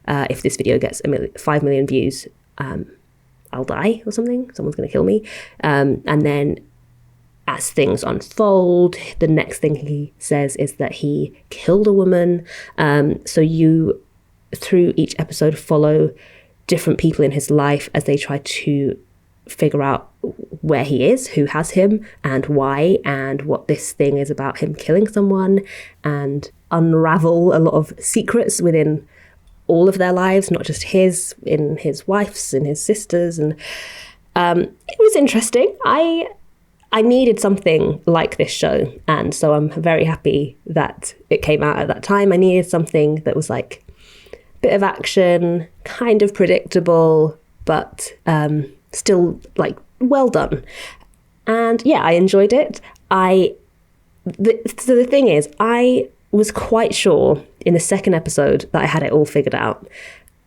if this video gets 5 million views, I'll die or something. Someone's going to kill me. And then as things unfold, the next thing he says is that he killed a woman. So you, through each episode, follow different people in his life as they try to figure out where he is, who has him, and why, and what this thing is about him killing someone, and unravel a lot of secrets within all of their lives, not just his, in his wife's, in his sister's. And it was interesting. I needed something like this show, and so I'm very happy that it came out at that time. I needed something that was like a bit of action, kind of predictable, but still like well done. And yeah, I enjoyed it. So the thing is, I was quite sure in the second episode that I had it all figured out,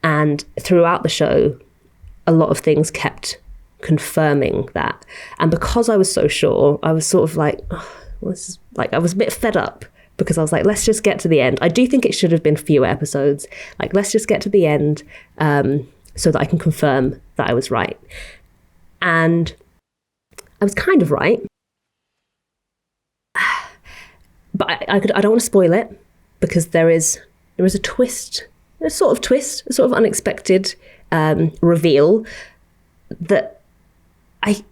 and throughout the show, a lot of things kept confirming that. And because I was so sure, I was sort of like, I was a bit fed up, because I was like, let's just get to the end. I do think it should have been fewer episodes. Like, let's just get to the end so that I can confirm that I was right. And I was kind of right. But I don't want to spoil it, because there is a twist, a sort of unexpected reveal that I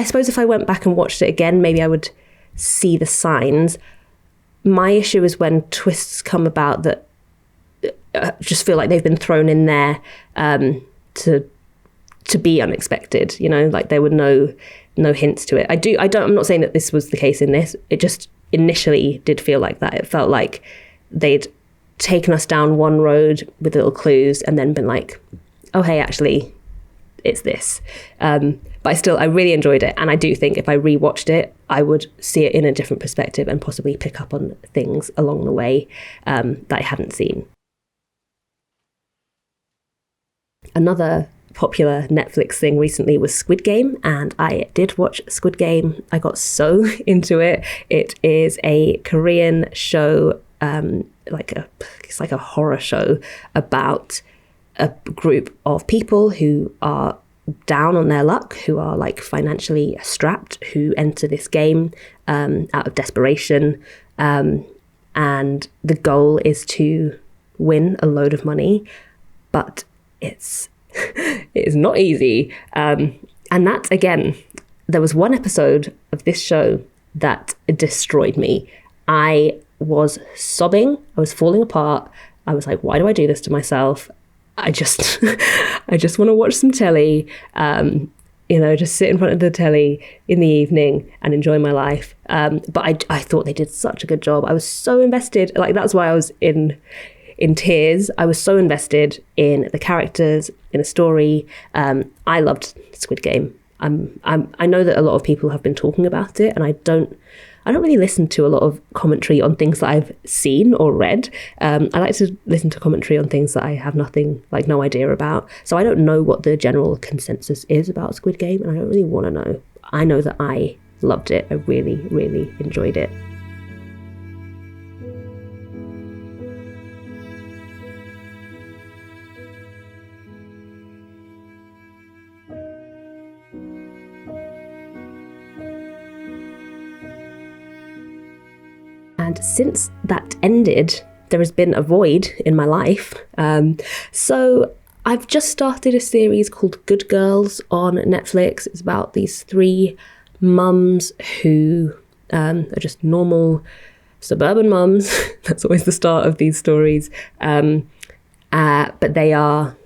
suppose if I went back and watched it again, maybe I would see the signs. My issue is when twists come about that just feel like they've been thrown in there to be unexpected, you know, like there were no hints to it. I'm not saying that this was the case in this. It just initially did feel like that. It felt like they'd taken us down one road with little clues and then been like, oh, hey, actually, it's this. But I really enjoyed it. And I do think if I rewatched it, I would see it in a different perspective and possibly pick up on things along the way that I hadn't seen. Another popular Netflix thing recently was Squid Game, and I did watch Squid Game. I got so into it. It is a Korean show, it's like a horror show about a group of people who are down on their luck, who are like financially strapped, who enter this game out of desperation. And the goal is to win a load of money, but it is not easy. And that, again, there was one episode of this show that destroyed me. I was sobbing. I was falling apart. I was like, why do I do this to myself? I just want to watch some telly, just sit in front of the telly in the evening and enjoy my life. But I thought they did such a good job. I was so invested. Like, that's why I was in tears. I was so invested in the characters, in the story. I loved Squid Game. I know that a lot of people have been talking about it, and I don't really listen to a lot of commentary on things that I've seen or read. I like to listen to commentary on things that I have no idea about. So I don't know what the general consensus is about Squid Game, and I don't really want to know. I know that I loved it. I really, really enjoyed it. And since that ended, there has been a void in my life. So I've just started a series called Good Girls on Netflix. It's about these 3 mums who are just normal suburban mums. That's always the start of these stories. But they are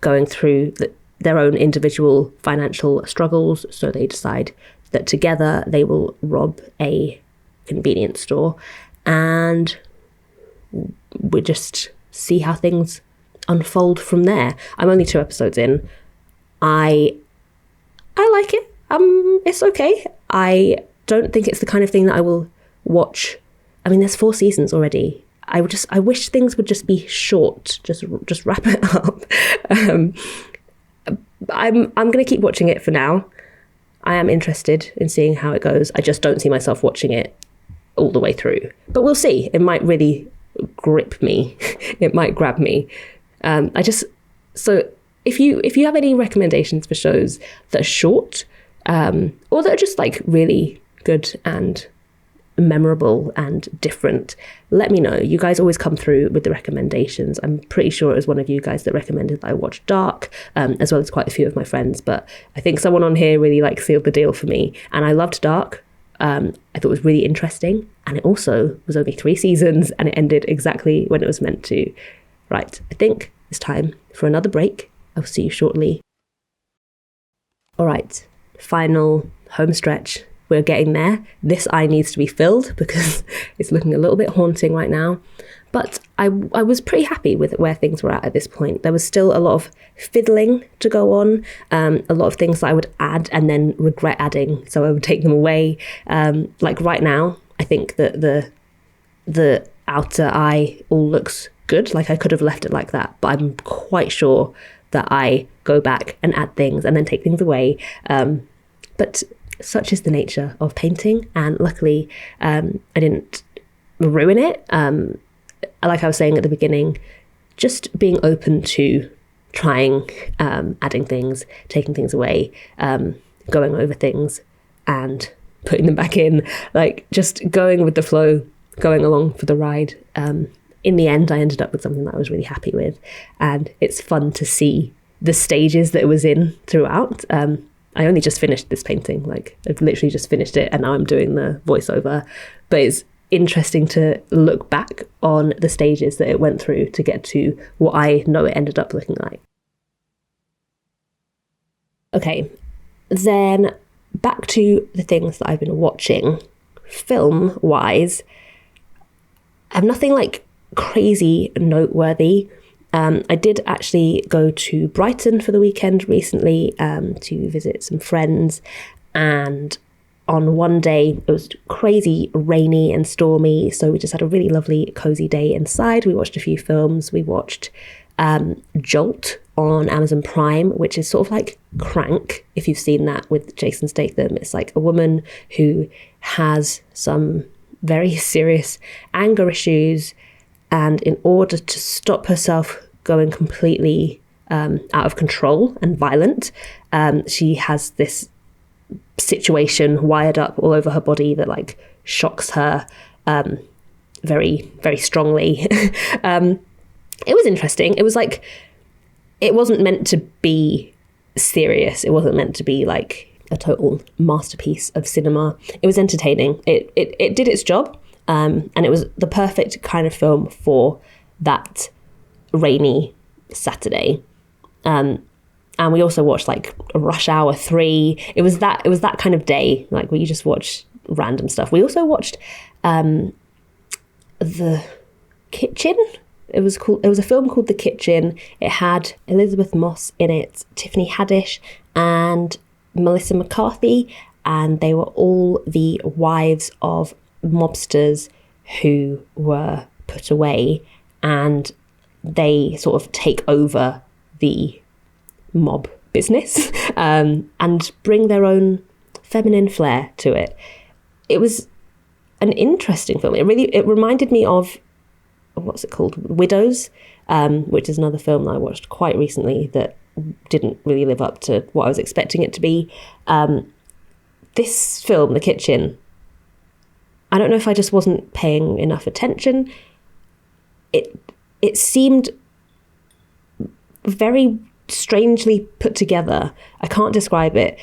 going through their own individual financial struggles. So they decide that together they will rob a convenience store, and we just see how things unfold from there. I'm only 2 episodes in. I like it. It's okay. I don't think it's the kind of thing that I will watch. I mean, there's 4 seasons already. I wish things would just be short. Just wrap it up. I'm going to keep watching it for now. I am interested in seeing how it goes. I just don't see myself watching it all the way through. But we'll see. It might really grip me. It might grab me. So if you have any recommendations for shows that are short, or that are just like really good and memorable and different, let me know. You guys always come through with the recommendations. I'm pretty sure it was one of you guys that recommended that I watch Dark, as well as quite a few of my friends. But I think someone on here really sealed the deal for me. And I loved Dark. I thought it was really interesting, and it also was only 3 seasons, and it ended exactly when it was meant to. Right, I think it's time for another break. I'll see you shortly. All right, final home stretch. We're getting there. This eye needs to be filled because it's looking a little bit haunting right now. But I was pretty happy with where things were at this point. There was still a lot of fiddling to go on, a lot of things that I would add and then regret adding, so I would take them away. Like right now, I think that the outer eye all looks good. Like I could have left it like that, but I'm quite sure that I go back and add things and then take things away. But such is the nature of painting, and luckily I didn't ruin it. Like I was saying at the beginning, just being open to trying, adding things, taking things away, going over things and putting them back in, like just going with the flow, going along for the ride. In the end, I ended up with something that I was really happy with, and it's fun to see the stages that it was in throughout. I only just finished this painting, like I've literally just finished it, and now I'm doing the voiceover, but it's interesting to look back on the stages that it went through to get to what I know it ended up looking like. Okay, then back to the things that I've been watching. Film-wise, I have nothing like crazy noteworthy. I did actually go to Brighton for the weekend recently to visit some friends, and on one day it was crazy rainy and stormy, so we just had a really lovely cozy day inside. We watched a few films. We watched Jolt on Amazon Prime, which is sort of like Crank, if you've seen that, with Jason Statham. It's like a woman who has some very serious anger issues, and in order to stop herself going completely out of control and violent. She has this situation wired up all over her body that like shocks her very, very strongly. It was interesting. It was like, it wasn't meant to be serious. It wasn't meant to be like a total masterpiece of cinema. It was entertaining. It did its job, and it was the perfect kind of film for that rainy Saturday. And we also watched like Rush Hour 3. It was that kind of day, like where you just watch random stuff. We also watched The Kitchen. It was a film called The Kitchen. It had Elizabeth Moss in it, Tiffany Haddish, and Melissa McCarthy, and they were all the wives of mobsters who were put away, and they sort of take over the mob business and bring their own feminine flair to it. It was an interesting film. It reminded me of, what's it called? Widows, which is another film that I watched quite recently that didn't really live up to what I was expecting it to be. This film, The Kitchen, I don't know if I just wasn't paying enough attention. It seemed very strangely put together. I can't describe it.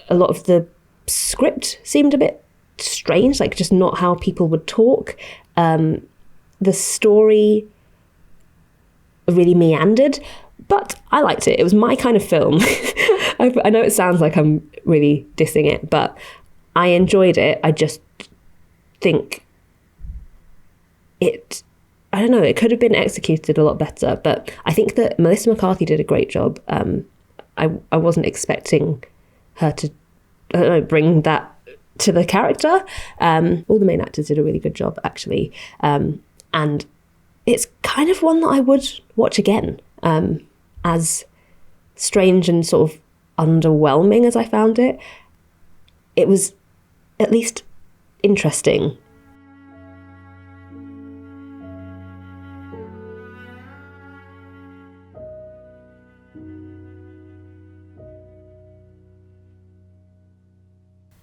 A lot of the script seemed a bit strange, like just not how people would talk. The story really meandered, but I liked it. It was my kind of film. I know it sounds like I'm really dissing it, but I enjoyed it. I just think I don't know, it could have been executed a lot better, but I think that Melissa McCarthy did a great job. I wasn't expecting her to, I don't know, bring that to the character. All the main actors did a really good job, actually. And it's kind of one that I would watch again, as strange and sort of underwhelming as I found it. It was at least interesting.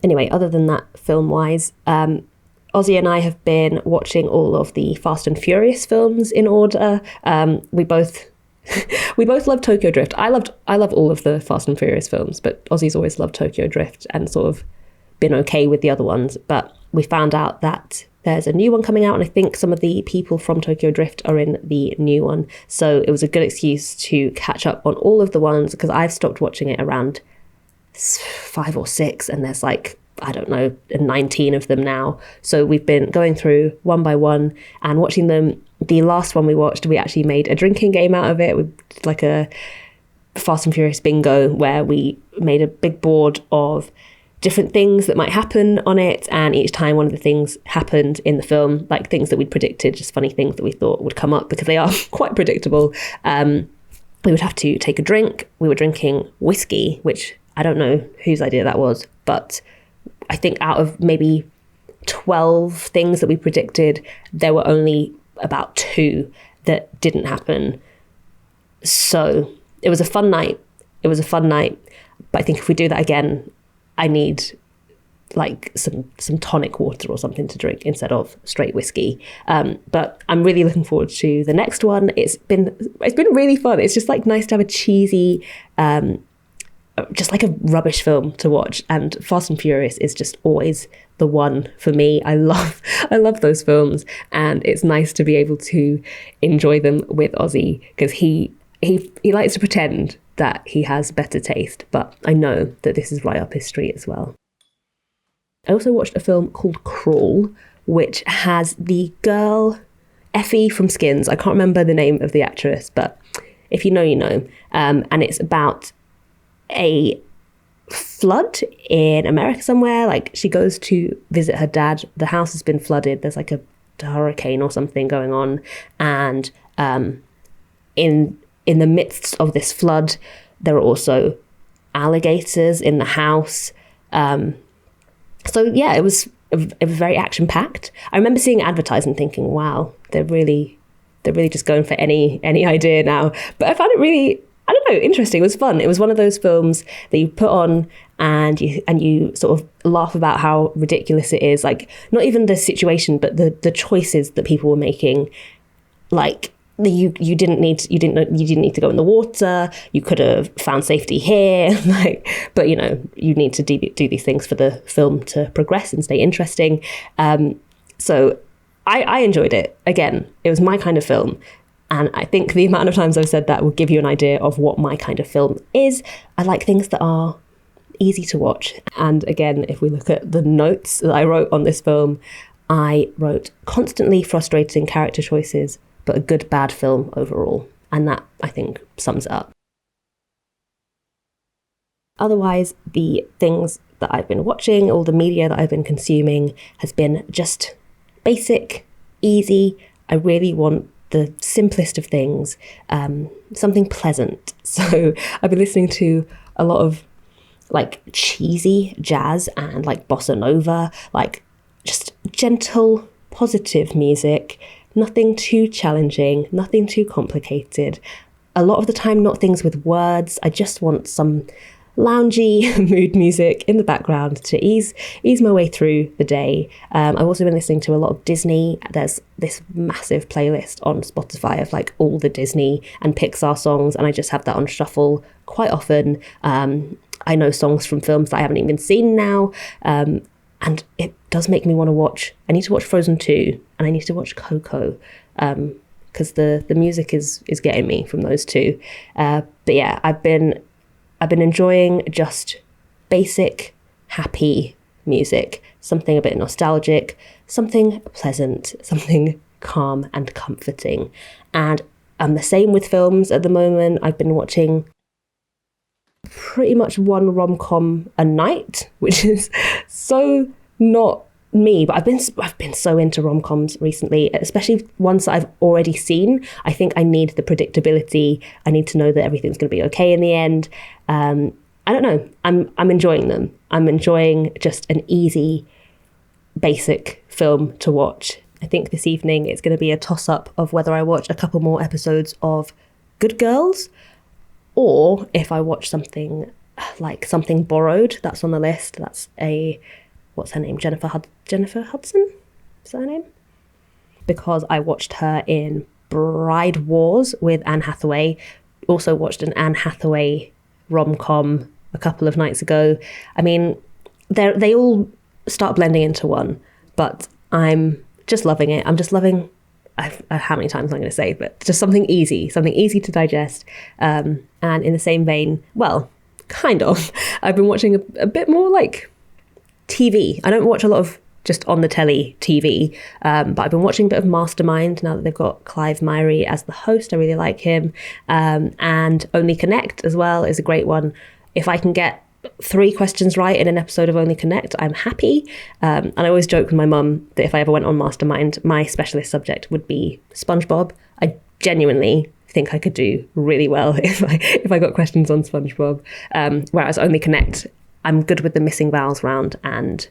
Anyway, other than that, film-wise, Ozzy and I have been watching all of the Fast and Furious films in order. We both love Tokyo Drift. I love all of the Fast and Furious films, but Ozzy's always loved Tokyo Drift and sort of been okay with the other ones. But we found out that there's a new one coming out, and I think some of the people from Tokyo Drift are in the new one. So it was a good excuse to catch up on all of the ones, because I've stopped watching it around 5 or 6, and there's like, I don't know, 19 of them now. So we've been going through one by one and watching them. The last one we watched, we actually made a drinking game out of it. We did like a Fast and Furious bingo where we made a big board of different things that might happen on it, and each time one of the things happened in the film, like things that we'd predicted, just funny things that we thought would come up because they are quite predictable. We would have to take a drink. We were drinking whiskey, which I don't know whose idea that was, but I think out of maybe 12 things that we predicted, there were only about 2 that didn't happen. So it was a fun night. But I think if we do that again, I need like some tonic water or something to drink instead of straight whiskey. But I'm really looking forward to the next one. It's been really fun. It's just like nice to have a cheesy, just like a rubbish film to watch, and Fast and Furious is just always the one for me. I love those films, and it's nice to be able to enjoy them with Ozzy, because he likes to pretend that he has better taste, but I know that this is right up his street as well. I also watched a film called Crawl, which has the girl Effie from Skins. I can't remember the name of the actress, but if you know, you know. And it's about a flood in America somewhere. Like, she goes to visit her dad. The house has been flooded. There's like a hurricane or something going on, and in the midst of this flood, there are also alligators in the house. So yeah, it was very action packed. I remember seeing advertised and thinking, wow, they're really just going for any idea now. But I found it I don't know, interesting. It was fun. It was one of those films that you put on and you sort of laugh about how ridiculous it is. Like, not even the situation, but the choices that people were making. Like, you didn't need to go in the water. You could have found safety here. But you need to do these things for the film to progress and stay interesting. So I enjoyed it. Again, it was my kind of film. And I think the amount of times I've said that will give you an idea of what my kind of film is. I like things that are easy to watch. And again, if we look at the notes that I wrote on this film, I wrote constantly frustrating character choices, but a good bad film overall. And that, I think, sums it up. Otherwise, the things that I've been watching, all the media that I've been consuming has been just basic, easy. I really want the simplest of things, something pleasant. So I've been listening to a lot of like cheesy jazz and like bossa nova, like just gentle, positive music, nothing too challenging, nothing too complicated. A lot of the time, not things with words. I just want some loungy mood music in the background to ease my way through the day. I've also been listening to a lot of Disney. There's this massive playlist on Spotify of like all the Disney and Pixar songs, and I just have that on shuffle quite often. I know songs from films that I haven't even seen now, and it does make me want to watch. I need to watch Frozen 2 and I need to watch Coco, because the music is getting me from those two. But yeah, I've been enjoying just basic, happy music, something a bit nostalgic, something pleasant, something calm and comforting. And I'm the same with films at the moment. I've been watching pretty much one rom-com a night, which is so not me, but I've been so into rom-coms recently, especially ones that I've already seen. I think I need the predictability. I need to know that everything's going to be okay in the end. I don't know. I'm enjoying them. I'm enjoying just an easy, basic film to watch. I think this evening it's going to be a toss-up of whether I watch a couple more episodes of Good Girls, or if I watch something like Something Borrowed. That's on the list. That's what's her name? Jennifer Hudson? Is that her name? Because I watched her in Bride Wars with Anne Hathaway. Also watched an Anne Hathaway rom-com a couple of nights ago. I mean, they all start blending into one, but I'm just loving it. I'm just loving, how many times I'm going to say, but just something easy to digest. And in the same vein, well, kind of, I've been watching a bit more like TV. I don't watch a lot of just on the telly TV, but I've been watching a bit of Mastermind now that they've got Clive Myrie as the host. I really like him. And Only Connect as well is a great one. If I can get 3 questions right in an episode of Only Connect, I'm happy. And I always joke with my mum that if I ever went on Mastermind, my specialist subject would be SpongeBob. I genuinely think I could do really well if I got questions on SpongeBob. Whereas Only Connect, I'm good with the missing vowels round and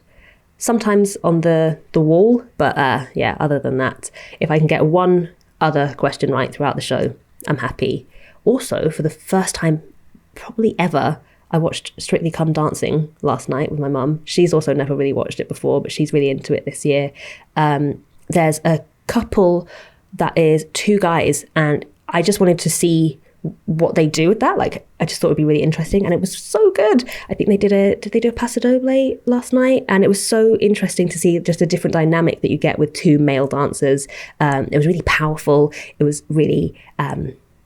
sometimes on the wall. But yeah, other than that, if I can get one other question right throughout the show, I'm happy. Also, for the first time probably ever, I watched Strictly Come Dancing last night with my mum. She's also never really watched it before, but she's really into it this year. There's a couple that is 2 guys, and I just wanted to see what they do with that. Like, I just thought it'd be really interesting, and it was so good. I think did they do a Paso Doble last night? And it was so interesting to see just a different dynamic that you get with 2 male dancers. It was really powerful. It was really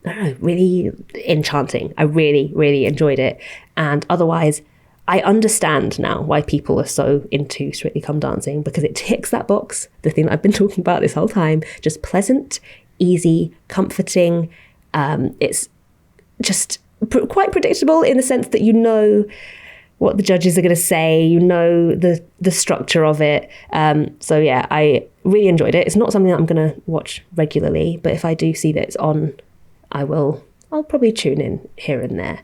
I don't know, really enchanting. I really, really enjoyed it. And otherwise, I understand now why people are so into Strictly Come Dancing, because it ticks that box, the thing that I've been talking about this whole time. Just pleasant, easy, comforting. It's just quite predictable in the sense that you know what the judges are going to say, you know the structure of it. So yeah, I really enjoyed it. It's not something that I'm going to watch regularly, but if I do see that it's on, I'll probably tune in here and there.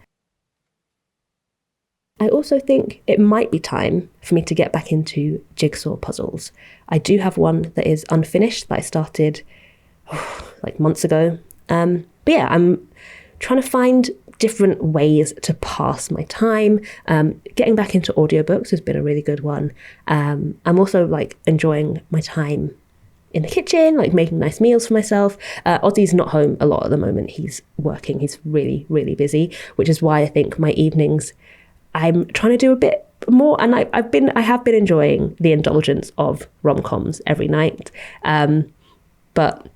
I also think it might be time for me to get back into jigsaw puzzles. I do have one that is unfinished that I started like months ago. But yeah, I'm trying to find different ways to pass my time. Getting back into audiobooks has been a really good one. I'm also like enjoying my time in the kitchen, like making nice meals for myself. Ozzy's not home a lot at the moment. He's working. He's really, really busy, which is why I think my evenings, I'm trying to do a bit more. And I have been enjoying the indulgence of rom-coms every night. But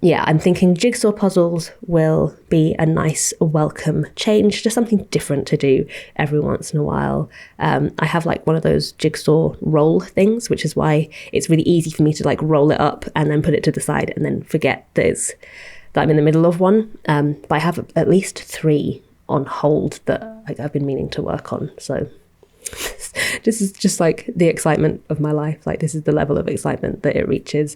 yeah, I'm thinking jigsaw puzzles will be a nice welcome change, just something different to do every once in a while. I have like one of those jigsaw roll things, which is why it's really easy for me to like roll it up and then put it to the side and then forget that I'm in the middle of one. But I have at least 3 on hold that I've been meaning to work on. So this is just like the excitement of my life. Like this is the level of excitement that it reaches.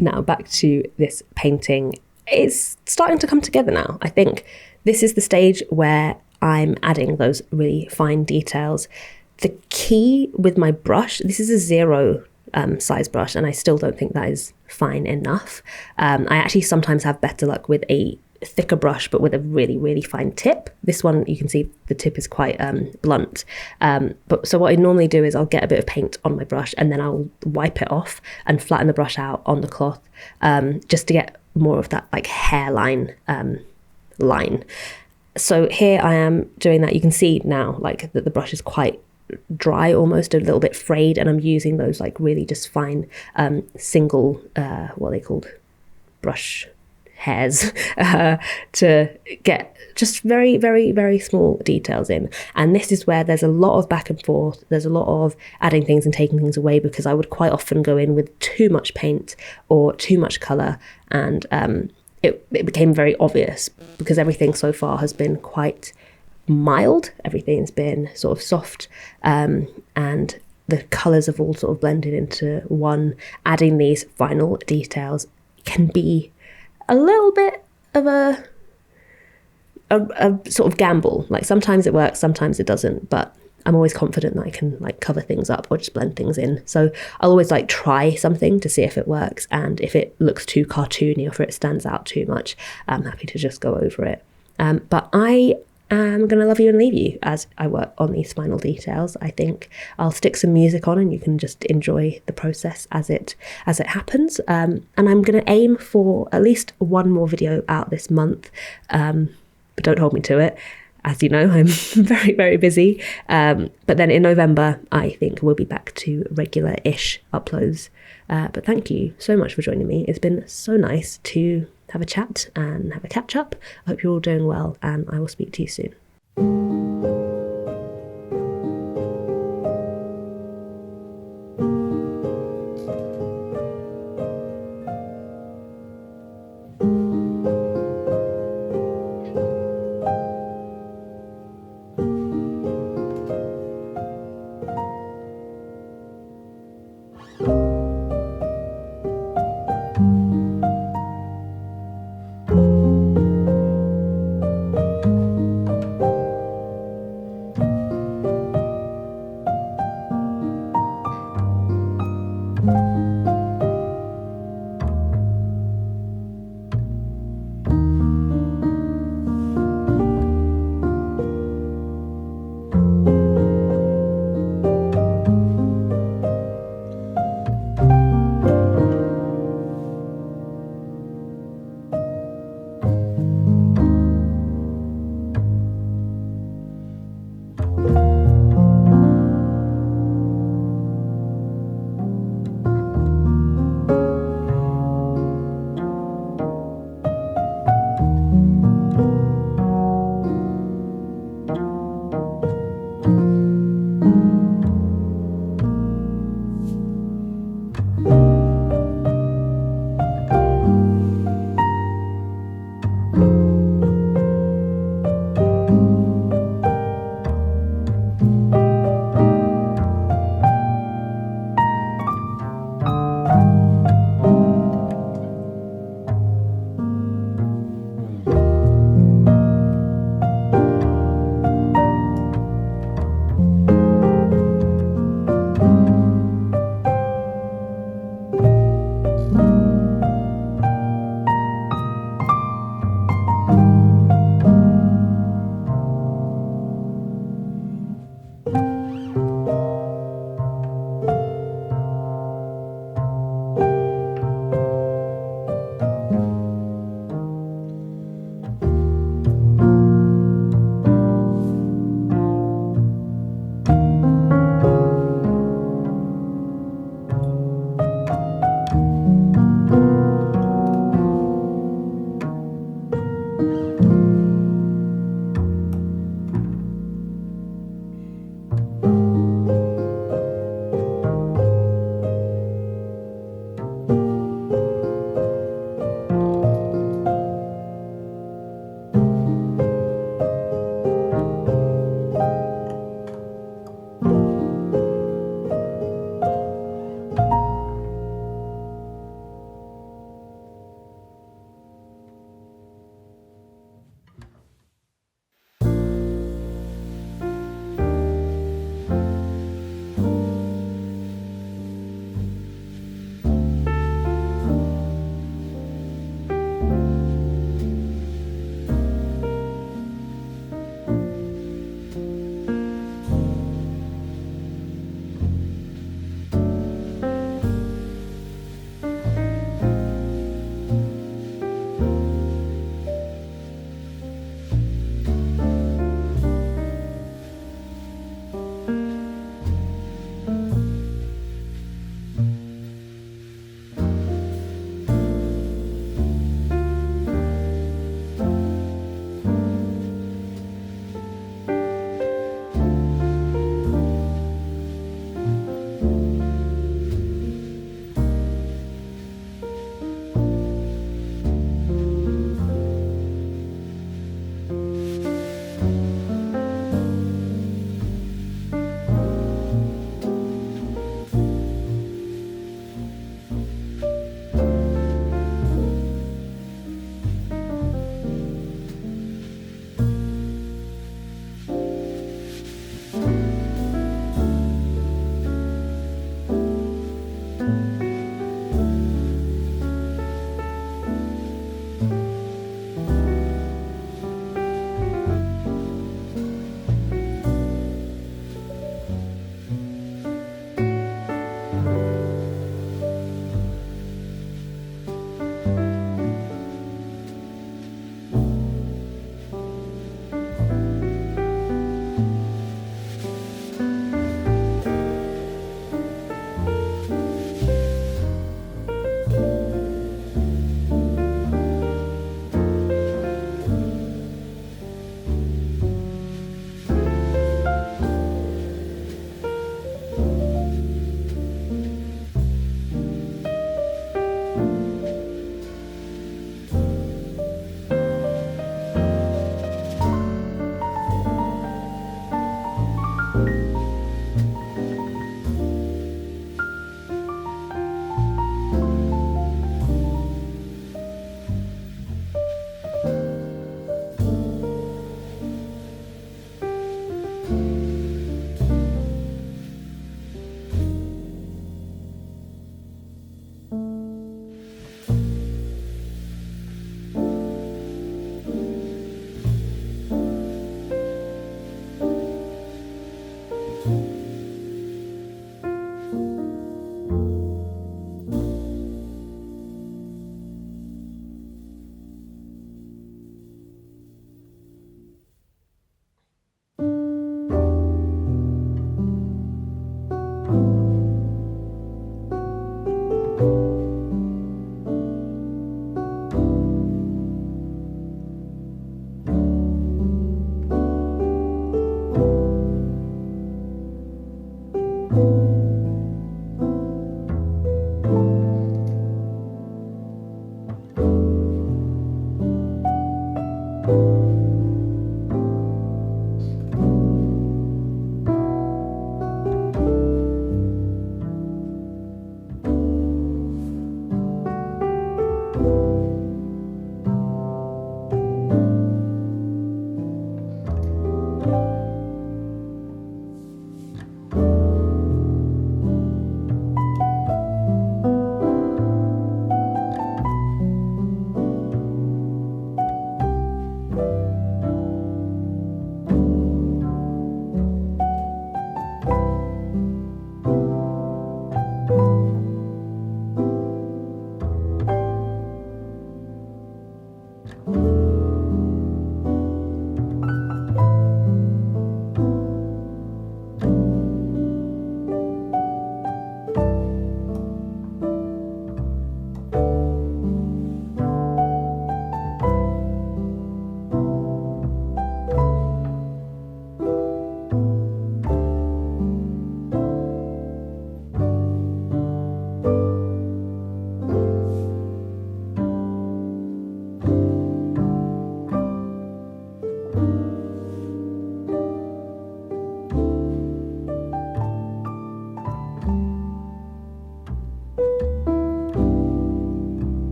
Now back to this painting. It's starting to come together now. I think this is the stage where I'm adding those really fine details. The key with my brush, this is a 0 size brush, and I still don't think that is fine enough. I actually sometimes have better luck with a thicker brush, but with a really, really fine tip. This one, you can see the tip is quite blunt. But so what I normally do is I'll get a bit of paint on my brush and then I'll wipe it off and flatten the brush out on the cloth, just to get more of that like hairline line. So here I am doing that. You can see now like that the brush is quite dry, almost a little bit frayed, and I'm using those like really just fine single what are they called, brush hairs to get just very, very, very small details in. And this is where there's a lot of back and forth. There's a lot of adding things and taking things away, because I would quite often go in with too much paint or too much colour, and it became very obvious because everything so far has been quite mild. Everything's been sort of soft, and the colours have all sort of blended into one. Adding these final details can be a little bit of a sort of gamble. Like sometimes it works, sometimes it doesn't, but I'm always confident that I can like cover things up or just blend things in. So I'll always like try something to see if it works, and if it looks too cartoony or if it stands out too much, I'm happy to just go over it. But I am going to love you and leave you as I work on these final details. I think I'll stick some music on and you can just enjoy the process as it happens. And I'm going to aim for at least one more video out this month, but don't hold me to it. As you know, I'm very, very busy. But then in November, I think we'll be back to regular-ish uploads. But thank you so much for joining me. It's been so nice to have a chat and have a catch up. I hope you're all doing well, and I will speak to you soon.